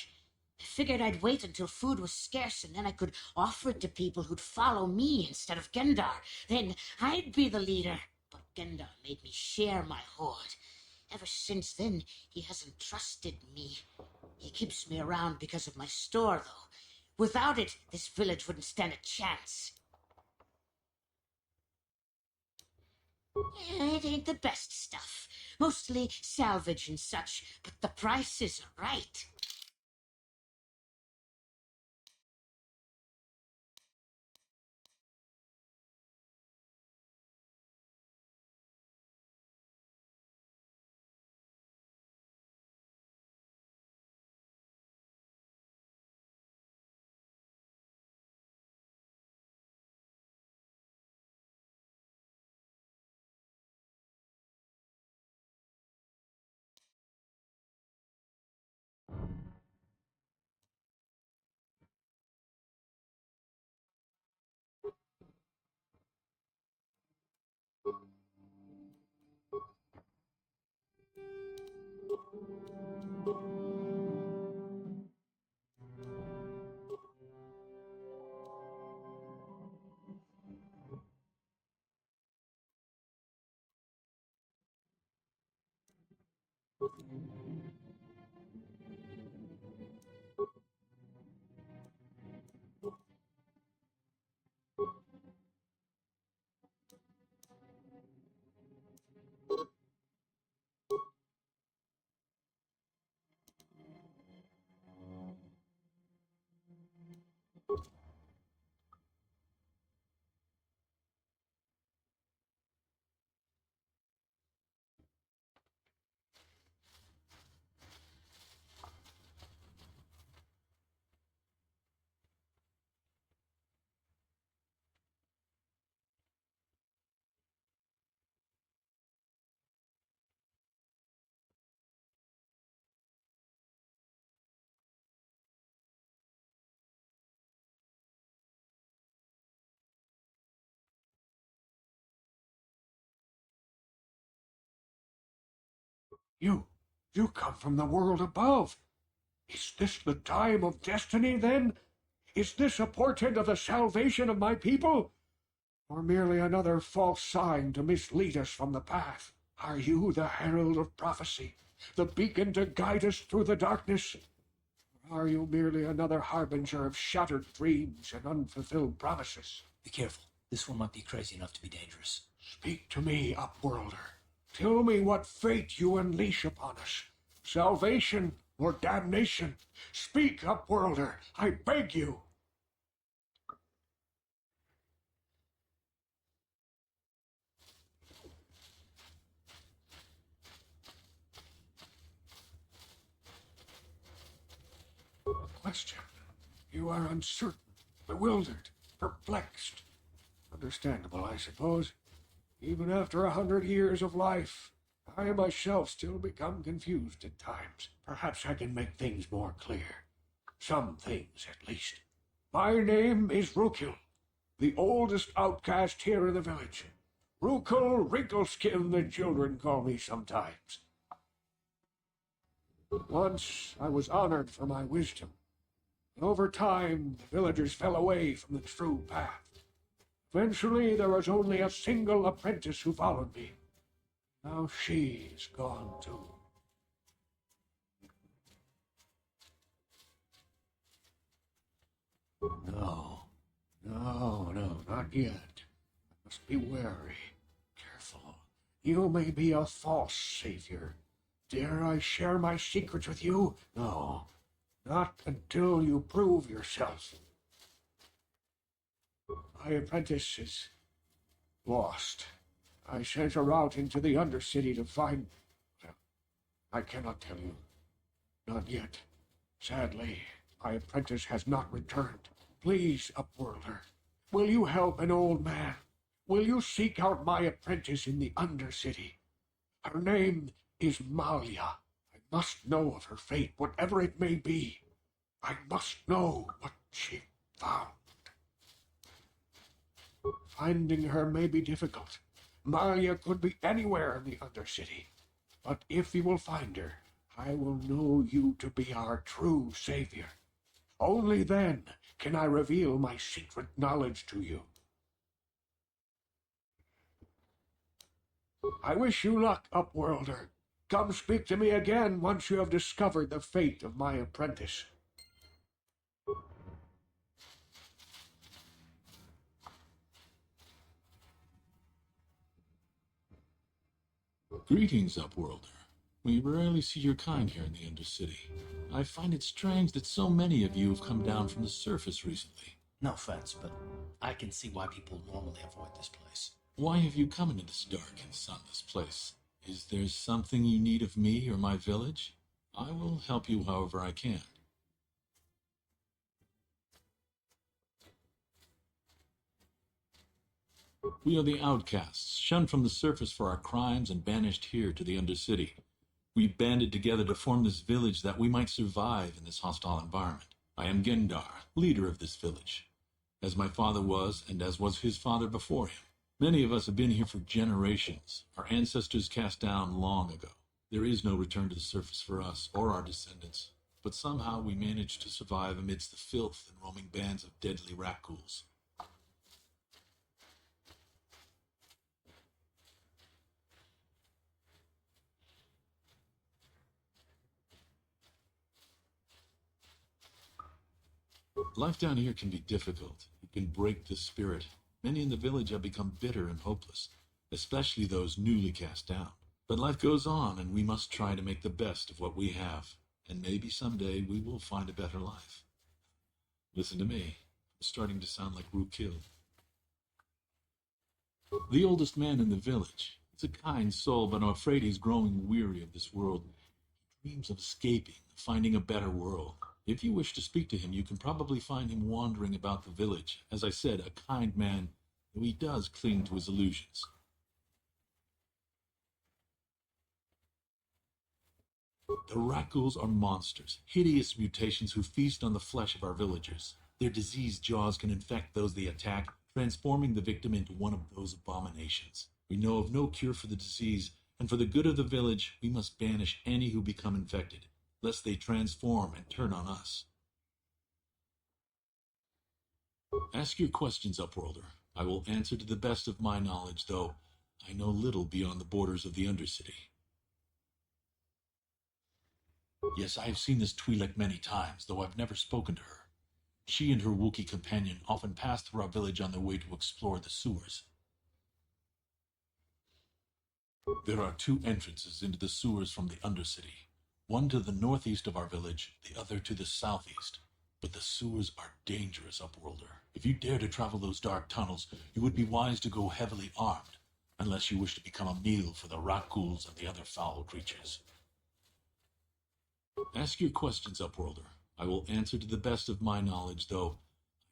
I figured I'd wait until food was scarce and then I could offer it to people who'd follow me instead of Gendar. Then I'd be the leader. But Gendar made me share my hoard. Ever since then, he hasn't trusted me. He keeps me around because of my store, though. Without it, this village wouldn't stand a chance. It ain't the best stuff. Mostly salvage and such, but the prices are right. You come from the world above. Is this the time of destiny, then? Is this a portent of the salvation of my people? Or merely another false sign to mislead us from the path? Are you the herald of prophecy, the beacon to guide us through the darkness? Or are you merely another harbinger of shattered dreams and unfulfilled promises? Be careful. This one might be crazy enough to be dangerous. Speak to me, Upworlder. Tell me what fate you unleash upon us. Salvation or damnation? Speak, Upworlder, I beg you. A question. You are uncertain, bewildered, perplexed. Understandable, I suppose. Even after 100 years of life, I myself still become confused at times. Perhaps I can make things more clear. Some things, at least. My name is Rukil, the oldest outcast here in the village. Rukil Wrinkleskin, the children call me sometimes. Once I was honored for my wisdom. Over time, the villagers fell away from the true path. Eventually, there was only a single apprentice who followed me. Now she's gone too. No, not yet. I must be wary. Careful. You may be a false savior. Dare I share my secrets with you? No, not until you prove yourself. My apprentice is lost. I sent her out into the Undercity to find... Well, I cannot tell you. Not yet. Sadly, my apprentice has not returned. Please, Upworlder, will you help an old man? Will you seek out my apprentice in the Undercity? Her name is Malia. I must know of her fate, whatever it may be. I must know what she found. Finding her may be difficult. Malia could be anywhere in the Undercity. But if you will find her, I will know you to be our true savior. Only then can I reveal my secret knowledge to you. I wish you luck, Upworlder. Come speak to me again once you have discovered the fate of my apprentice. Greetings, Upworlder. We rarely see your kind here in the Undercity. I find it strange that so many of you have come down from the surface recently. No offense, but I can see why people normally avoid this place. Why have you come into this dark and sunless place? Is there something you need of me or my village? I will help you however I can. We are the outcasts, shunned from the surface for our crimes and banished here to the Undercity. We banded together to form this village that we might survive in this hostile environment. I am Gendar, leader of this village, as my father was and as was his father before him. Many of us have been here for generations, our ancestors cast down long ago. There is no return to the surface for us or our descendants, but somehow we managed to survive amidst the filth and roaming bands of deadly rat-ghouls. Life down here can be difficult. It can break the spirit. Many in the village have become bitter and hopeless, especially those newly cast down. But life goes on, and we must try to make the best of what we have. And maybe someday we will find a better life. Listen to me. I'm starting to sound like Rookil. The oldest man in the village. He's a kind soul, but I'm afraid he's growing weary of this world. He dreams of escaping, finding a better world. If you wish to speak to him, you can probably find him wandering about the village. As I said, a kind man, though he does cling to his illusions. The rat-ghouls are monsters, hideous mutations who feast on the flesh of our villagers. Their diseased jaws can infect those they attack, transforming the victim into one of those abominations. We know of no cure for the disease, and for the good of the village, we must banish any who become infected, lest they transform and turn on us. Ask your questions, Upworlder. I will answer to the best of my knowledge, though I know little beyond the borders of the Undercity. Yes, I have seen this Twi'lek many times, though I've never spoken to her. She and her Wookiee companion often pass through our village on their way to explore the sewers. There are two entrances into the sewers from the Undercity. One to the northeast of our village, the other to the southeast. But the sewers are dangerous, Upworlder. If you dare to travel those dark tunnels, you would be wise to go heavily armed, unless you wish to become a meal for the rat-ghouls and the other foul creatures. Ask your questions, Upworlder. I will answer to the best of my knowledge, though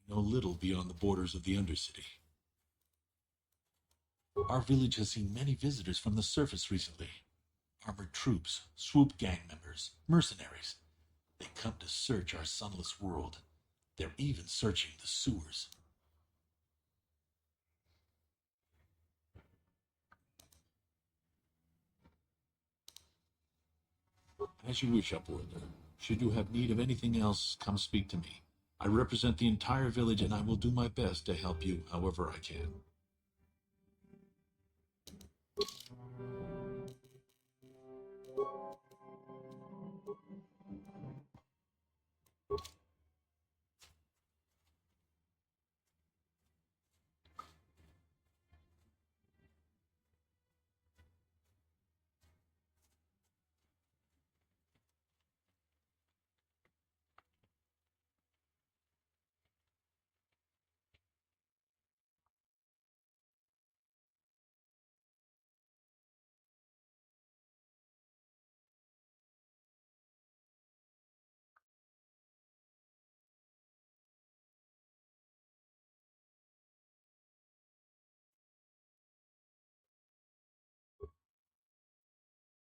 I know little beyond the borders of the Undercity. Our village has seen many visitors from the surface recently. Armored troops, swoop gang members, mercenaries. They come to search our sunless world. They're even searching the sewers. As you wish, Upworlder. Should you have need of anything else, come speak to me. I represent the entire village, and I will do my best to help you however I can.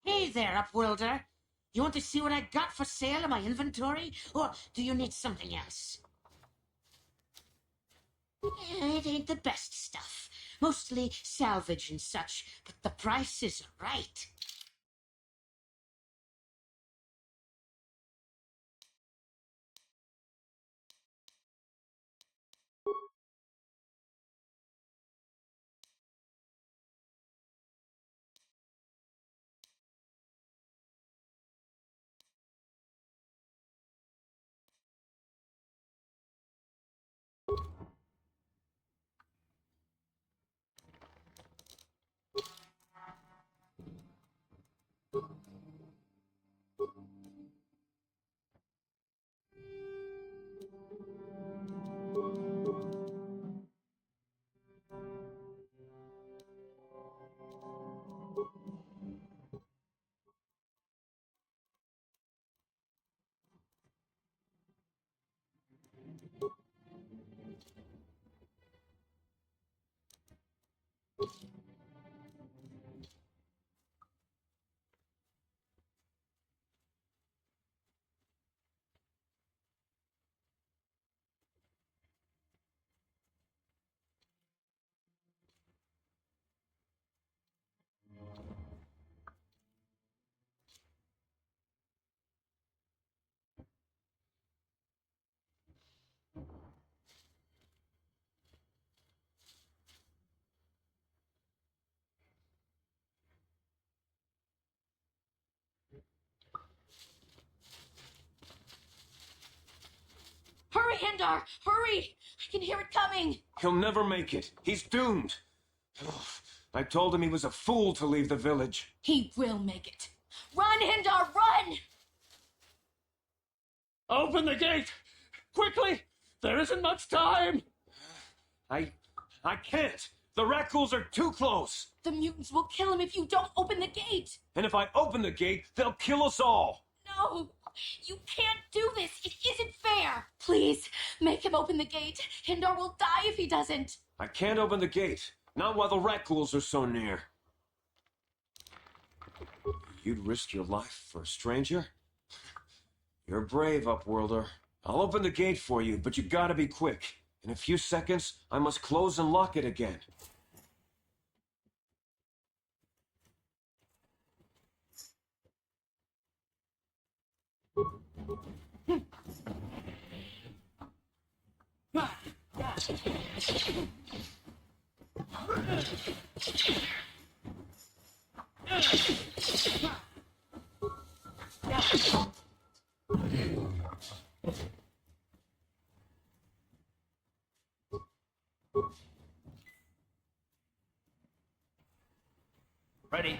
Hey there, Upworlder. You want to see what I got for sale in my inventory? Or do you need something else? It ain't the best stuff. Mostly salvage and such, but the price is right. Hurry, Hindar! Hurry! I can hear it coming! He'll never make it. He's doomed. I told him he was a fool to leave the village. He will make it. Run, Hindar, run! Open the gate! Quickly! There isn't much time! I can't. The Rakghouls are too close. The mutants will kill him if you don't open the gate! And if I open the gate, they'll kill us all. No! You can't do this! It isn't fair! Please, make him open the gate. Hindar will die if he doesn't. I can't open the gate. Not while the Rakghouls are so near. You'd risk your life for a stranger? You're brave, Upworlder. I'll open the gate for you, but you gotta be quick. In a few seconds, I must close and lock it again. Ready.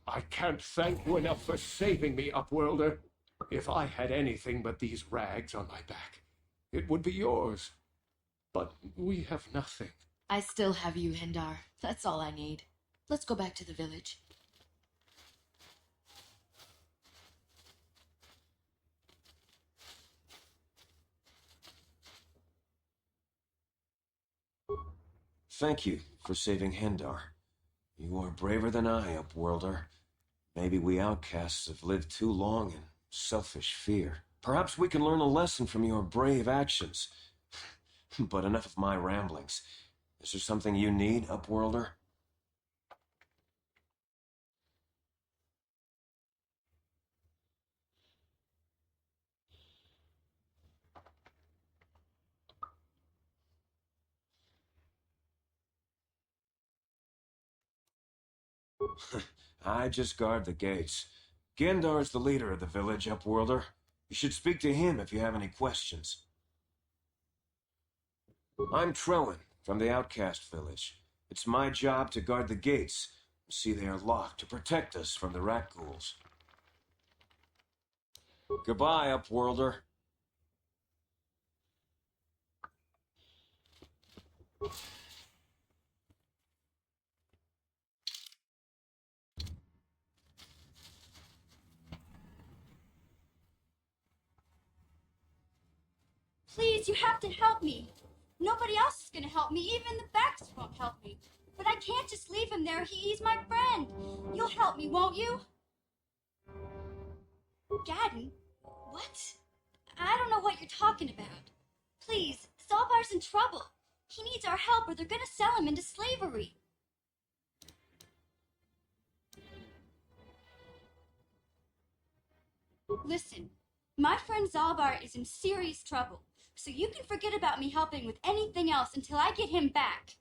I can't thank you enough for saving me, Upworlder. If I had anything but these rags on my back, it would be yours. But we have nothing. I still have you, Hindar. That's all I need. Let's go back to the village. Thank you for saving Hendar. You are braver than I, Upworlder. Maybe we outcasts have lived too long in selfish fear. Perhaps we can learn a lesson from your brave actions. But enough of my ramblings. Is there something you need, Upworlder? I just guard the gates. Gendar's the leader of the village, Upworlder. You should speak to him if you have any questions. I'm Trellin, from the Outcast Village. It's my job to guard the gates. See they are locked to protect us from the rat ghouls. Goodbye, Upworlder. Please, you have to help me. Nobody else is gonna help me. Even the Becks won't help me. But I can't just leave him there. He's my friend. You'll help me, won't you? Gadden? What? I don't know what you're talking about. Please, Zalbar's in trouble. He needs our help or they're gonna sell him into slavery. Listen, my friend Zalbar is in serious trouble, so you can forget about me helping with anything else until I get him back.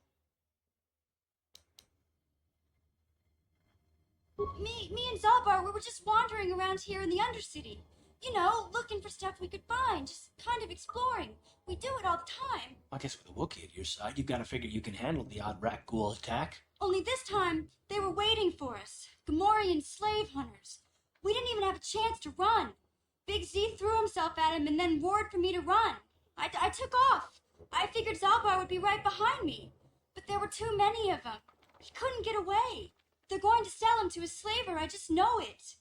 Me and Zalbar, we were just wandering around here in the Undercity. You know, looking for stuff we could find, just kind of exploring. We do it all the time. I guess with a Wookiee at your side, you've got to figure you can handle the odd rat ghoul attack. Only this time, they were waiting for us. Gamorrean slave hunters. We didn't even have a chance to run. Big Z threw himself at him and then roared for me to run. I took off. I figured Zalbar would be right behind me. But there were too many of them. He couldn't get away. They're going to sell him to a slaver, I just know it.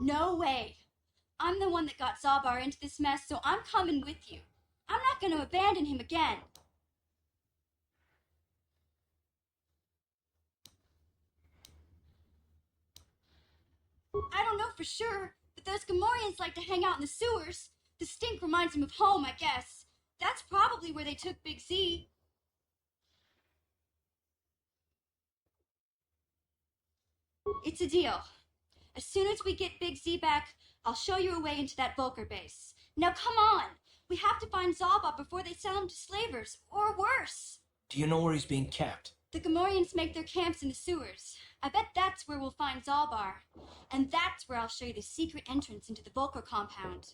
No way. I'm the one that got Zalbar into this mess, so I'm coming with you. I'm not going to abandon him again. I don't know for sure, but those Gamorreans like to hang out in the sewers. The stink reminds them of home, I guess. That's probably where they took Big Z. It's a deal. As soon as we get Big Z back, I'll show you a way into that Volker base. Now come on! We have to find Zalbar before they sell him to slavers, or worse. Do you know where he's being kept? The Gamorreans make their camps in the sewers. I bet that's where we'll find Zalbar. And that's where I'll show you the secret entrance into the Volker compound.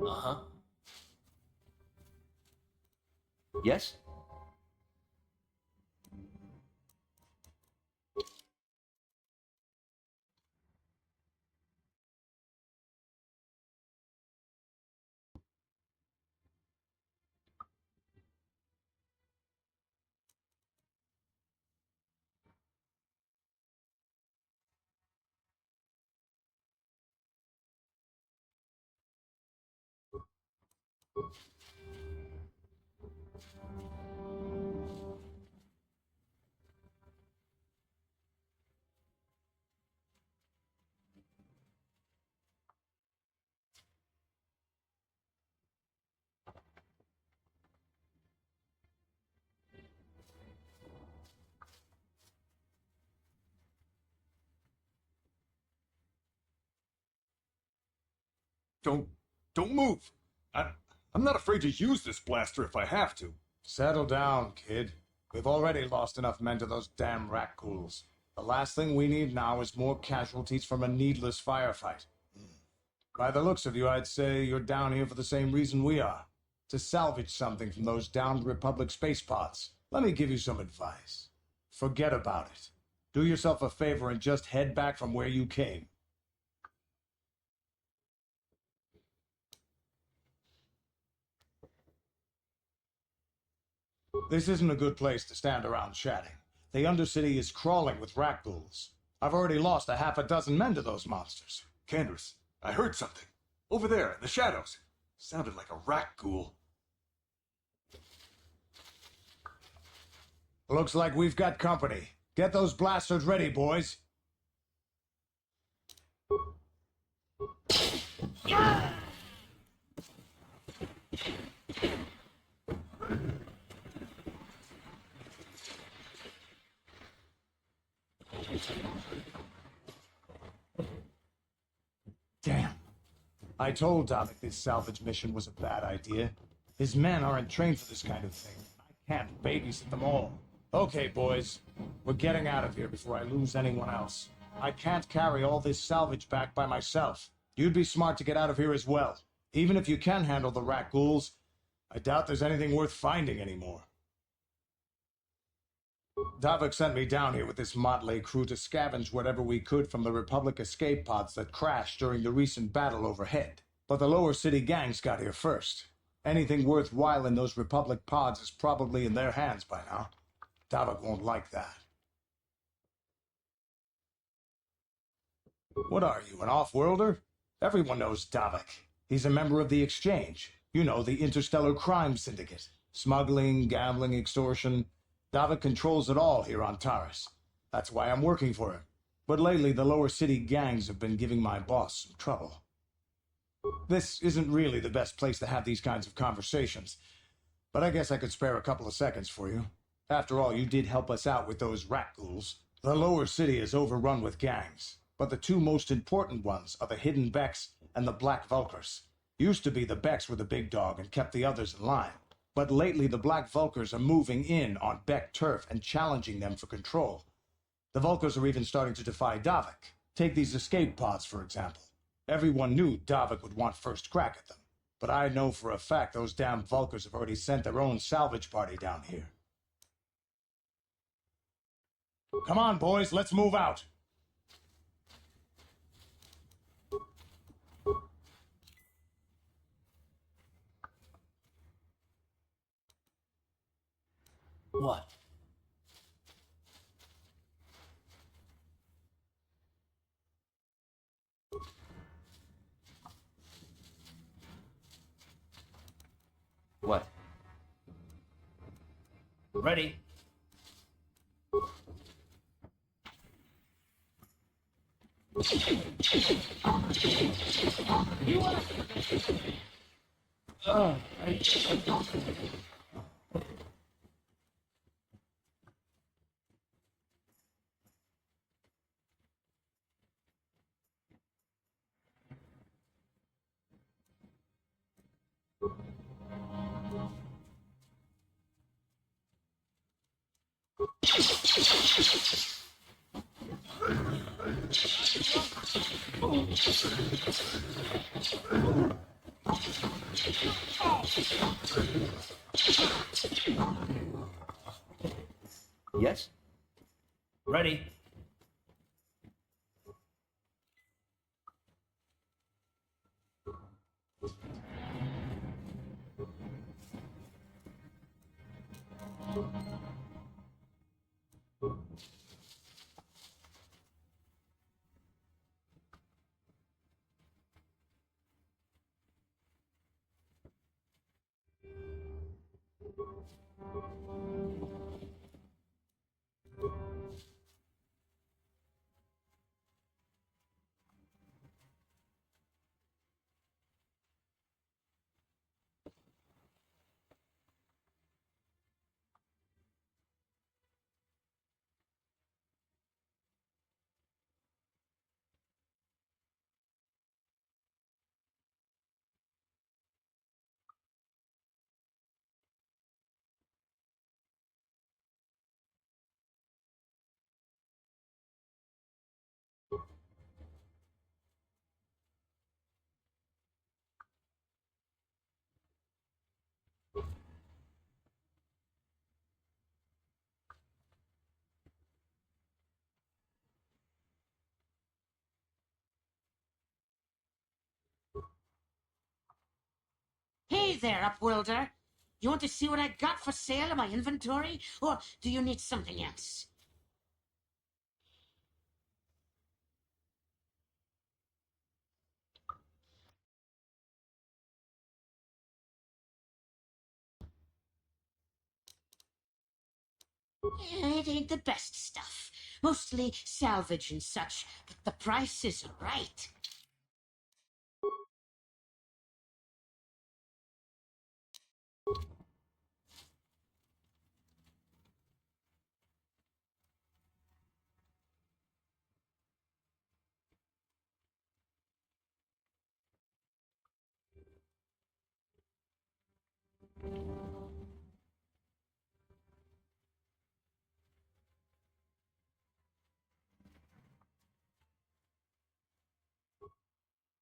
Uh-huh. Yes? Don't move. I'm not afraid to use this blaster if I have to. Settle down, kid. We've already lost enough men to those damn rat ghouls. The last thing we need now is more casualties from a needless firefight. By the looks of you, I'd say you're down here for the same reason we are. To salvage something from those downed Republic space pods. Let me give you some advice. Forget about it. Do yourself a favor and just head back from where you came. This isn't a good place to stand around chatting. The Undercity is crawling with rat ghouls. I've already lost a half a dozen men to those monsters. Candace, I heard something. Over there, in the shadows. Sounded like a rat ghoul. Looks like we've got company. Get those blasters ready, boys. Damn. I told Davik this salvage mission was a bad idea. His men aren't trained for this kind of thing. I can't babysit them all. Okay, boys. We're getting out of here before I lose anyone else. I can't carry all this salvage back by myself. You'd be smart to get out of here as well. Even if you can handle the rat ghouls, I doubt there's anything worth finding anymore. Davik sent me down here with this motley crew to scavenge whatever we could from the Republic escape pods that crashed during the recent battle overhead. But the lower city gangs got here first. Anything worthwhile in those Republic pods is probably in their hands by now. Davik won't like that. What are you, an off-worlder? Everyone knows Davik. He's a member of the Exchange. You know, the Interstellar Crime Syndicate. Smuggling, gambling, extortion. Davik controls it all here on Taris. That's why I'm working for him. But lately, the lower city gangs have been giving my boss some trouble. This isn't really the best place to have these kinds of conversations, but I guess I could spare a couple of seconds for you. After all, you did help us out with those rat ghouls. The lower city is overrun with gangs, but the two most important ones are the Hidden Becks and the Black Vulkars. Used to be the Becks were the big dog and kept the others in line. But lately the Black Vulkars are moving in on Beck turf and challenging them for control. The Vulkars are even starting to defy Davik. Take these escape pods, for example. Everyone knew Davik would want first crack at them. But I know for a fact those damn Vulkars have already sent their own salvage party down here. Come on, boys, let's move out. What? What? Ready? Yes? Ready? Hey there, Upworlder. You want to see what I got for sale in my inventory? Or do you need something else? It ain't the best stuff. Mostly salvage and such, but the price isn't right.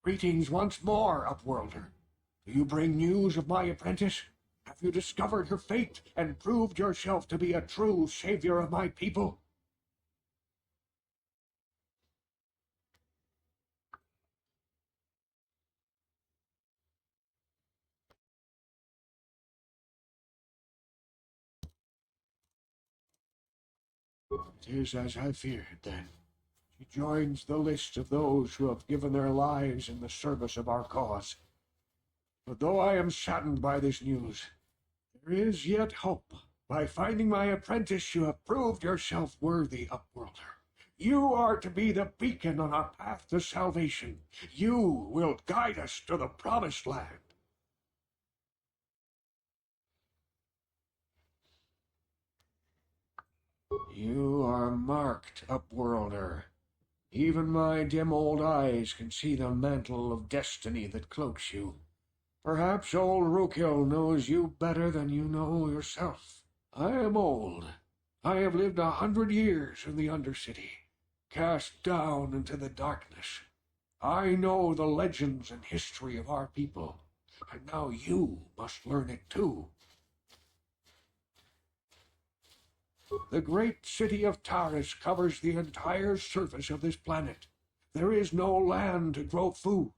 Greetings once more, Upworlder. Do you bring news of my apprentice? Have you discovered her fate and proved yourself to be a true savior of my people? It is as I feared, then. She joins the list of those who have given their lives in the service of our cause. But though I am saddened by this news, there is yet hope. By finding my apprentice, you have proved yourself worthy, Upworlder. You are to be the beacon on our path to salvation. You will guide us to the promised land. You are marked, Upworlder. Even my dim old eyes can see the mantle of destiny that cloaks you. Perhaps old Rookhill knows you better than you know yourself. I am old. I have lived 100 years in the Undercity, cast down into the darkness. I know the legends and history of our people, and now you must learn it too. The great city of Taris covers the entire surface of this planet. There is no land to grow food.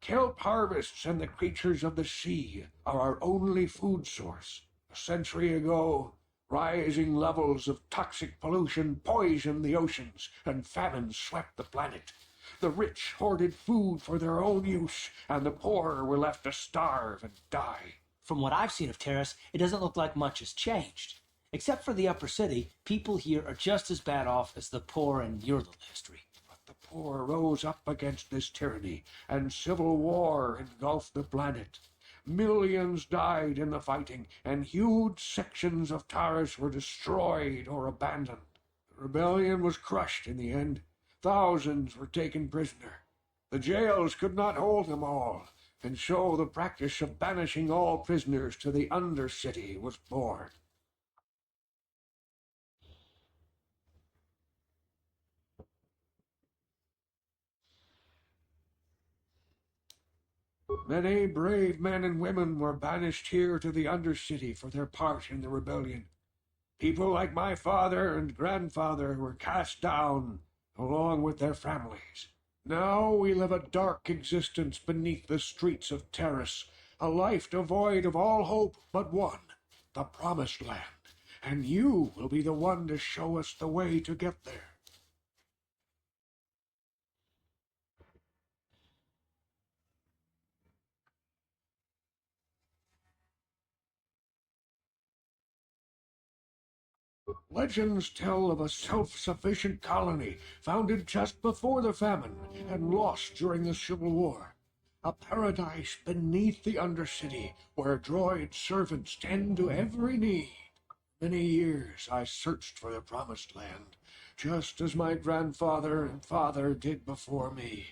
Kelp harvests and the creatures of the sea are our only food source. A century ago, rising levels of toxic pollution poisoned the oceans, and famine swept the planet. The rich hoarded food for their own use, and the poor were left to starve and die. From what I've seen of Terrace, it doesn't look like much has changed. Except for the upper city, people here are just as bad off as the poor in your little history. But the poor rose up against this tyranny, and civil war engulfed the planet. Millions died in the fighting, and huge sections of Taris were destroyed or abandoned. The rebellion was crushed in the end. Thousands were taken prisoner. The jails could not hold them all, and so the practice of banishing all prisoners to the Undercity was born. Many brave men and women were banished here to the Undercity for their part in the rebellion. People like my father and grandfather were cast down, along with their families. Now we live a dark existence beneath the streets of Terrace, a life devoid of all hope but one, the Promised Land. And you will be the one to show us the way to get there. Legends tell of a self-sufficient colony founded just before the famine and lost during the Civil War. A paradise beneath the Undercity where droid servants tend to every need. Many years I searched for the Promised Land, just as my grandfather and father did before me.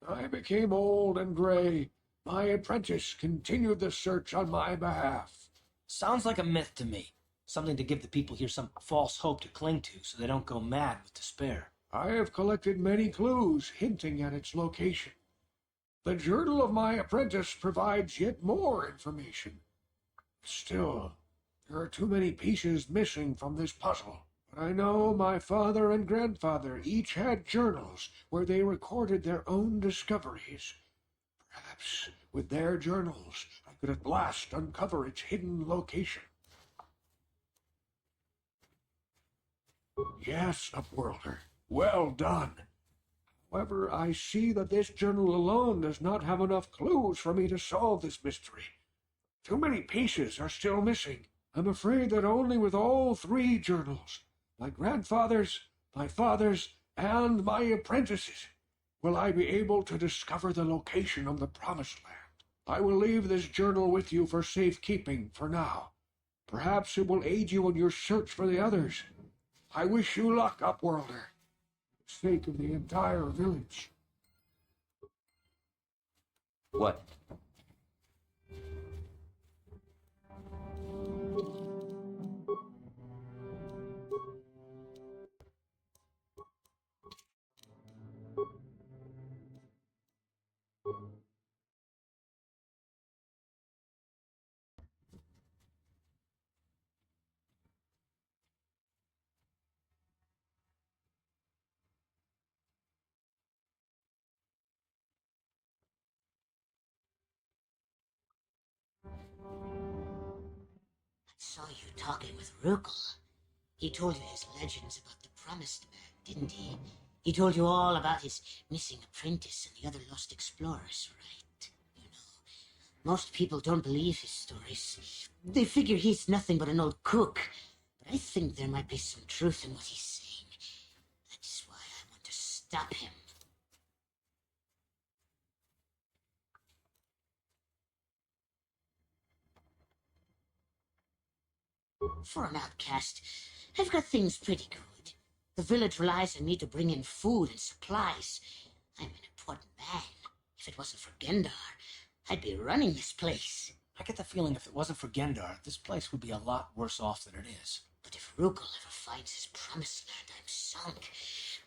I became old and gray. My apprentice continued the search on my behalf. Sounds like a myth to me. Something to give the people here some false hope to cling to so they don't go mad with despair. I have collected many clues hinting at its location. The journal of my apprentice provides yet more information. Still, there are too many pieces missing from this puzzle. But I know my father and grandfather each had journals where they recorded their own discoveries. Perhaps with their journals I could at last uncover its hidden location. Yes, Upworlder, well done. However, I see that this journal alone does not have enough clues for me to solve this mystery. Too many pieces are still missing. I'm afraid that only with all 3 journals, my grandfather's, my father's, and my apprentice's, will I be able to discover the location of the Promised Land. I will leave this journal with you for safekeeping for now. Perhaps it will aid you in your search for the others. I wish you luck, Upworlder, for the sake of the entire village. What? I saw you talking with Rukel. He told you his legends about the Promised Land, didn't he? He told you all about his missing apprentice and the other lost explorers, right? You know, most people don't believe his stories. They figure he's nothing but an old cook. But I think there might be some truth in what he's saying. That's why I want to stop him. For an outcast, I've got things pretty good. The village relies on me to bring in food and supplies. I'm an important man. If it wasn't for Gendar, I'd be running this place. I get the feeling if it wasn't for Gendar, this place would be a lot worse off than it is. But if Rukel ever finds his Promised Land, I'm sunk.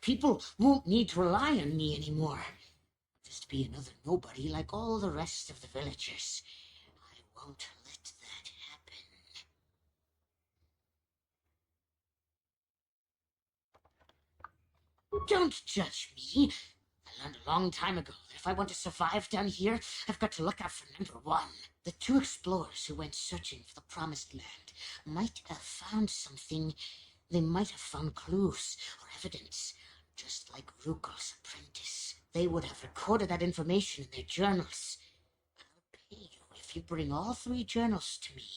People won't need to rely on me anymore. I'll just be another nobody like all the rest of the villagers. I won't let that happen. Don't judge me. I learned a long time ago that if I want to survive down here, I've got to look out for number 1. The 2 explorers who went searching for the Promised Land might have found something. They might have found clues or evidence, just like Rukel's apprentice. They would have recorded that information in their journals. I'll pay you if you bring all 3 journals to me.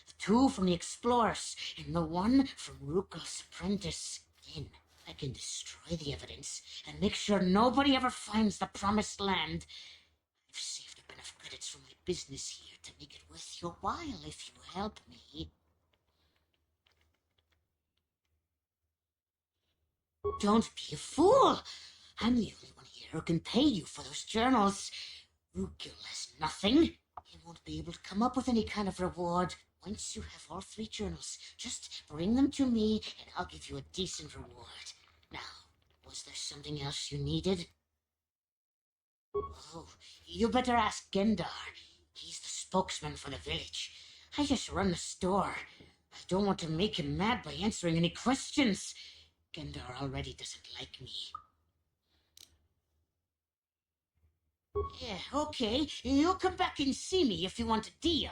The 2 from the explorers and the 1 from Rukel's apprentice. Then I can destroy the evidence and make sure nobody ever finds the Promised Land. I've saved up enough credits from my business here to make it worth your while if you help me. Don't be a fool. I'm the only one here who can pay you for those journals. Rukel has nothing. He won't be able to come up with any kind of reward. Once you have all 3 journals, just bring them to me and I'll give you a decent reward. Now, was there something else you needed? Oh, you better ask Gendar. He's the spokesman for the village. I just run the store. I don't want to make him mad by answering any questions. Gendar already doesn't like me. Yeah, okay. You'll come back and see me if you want a deal.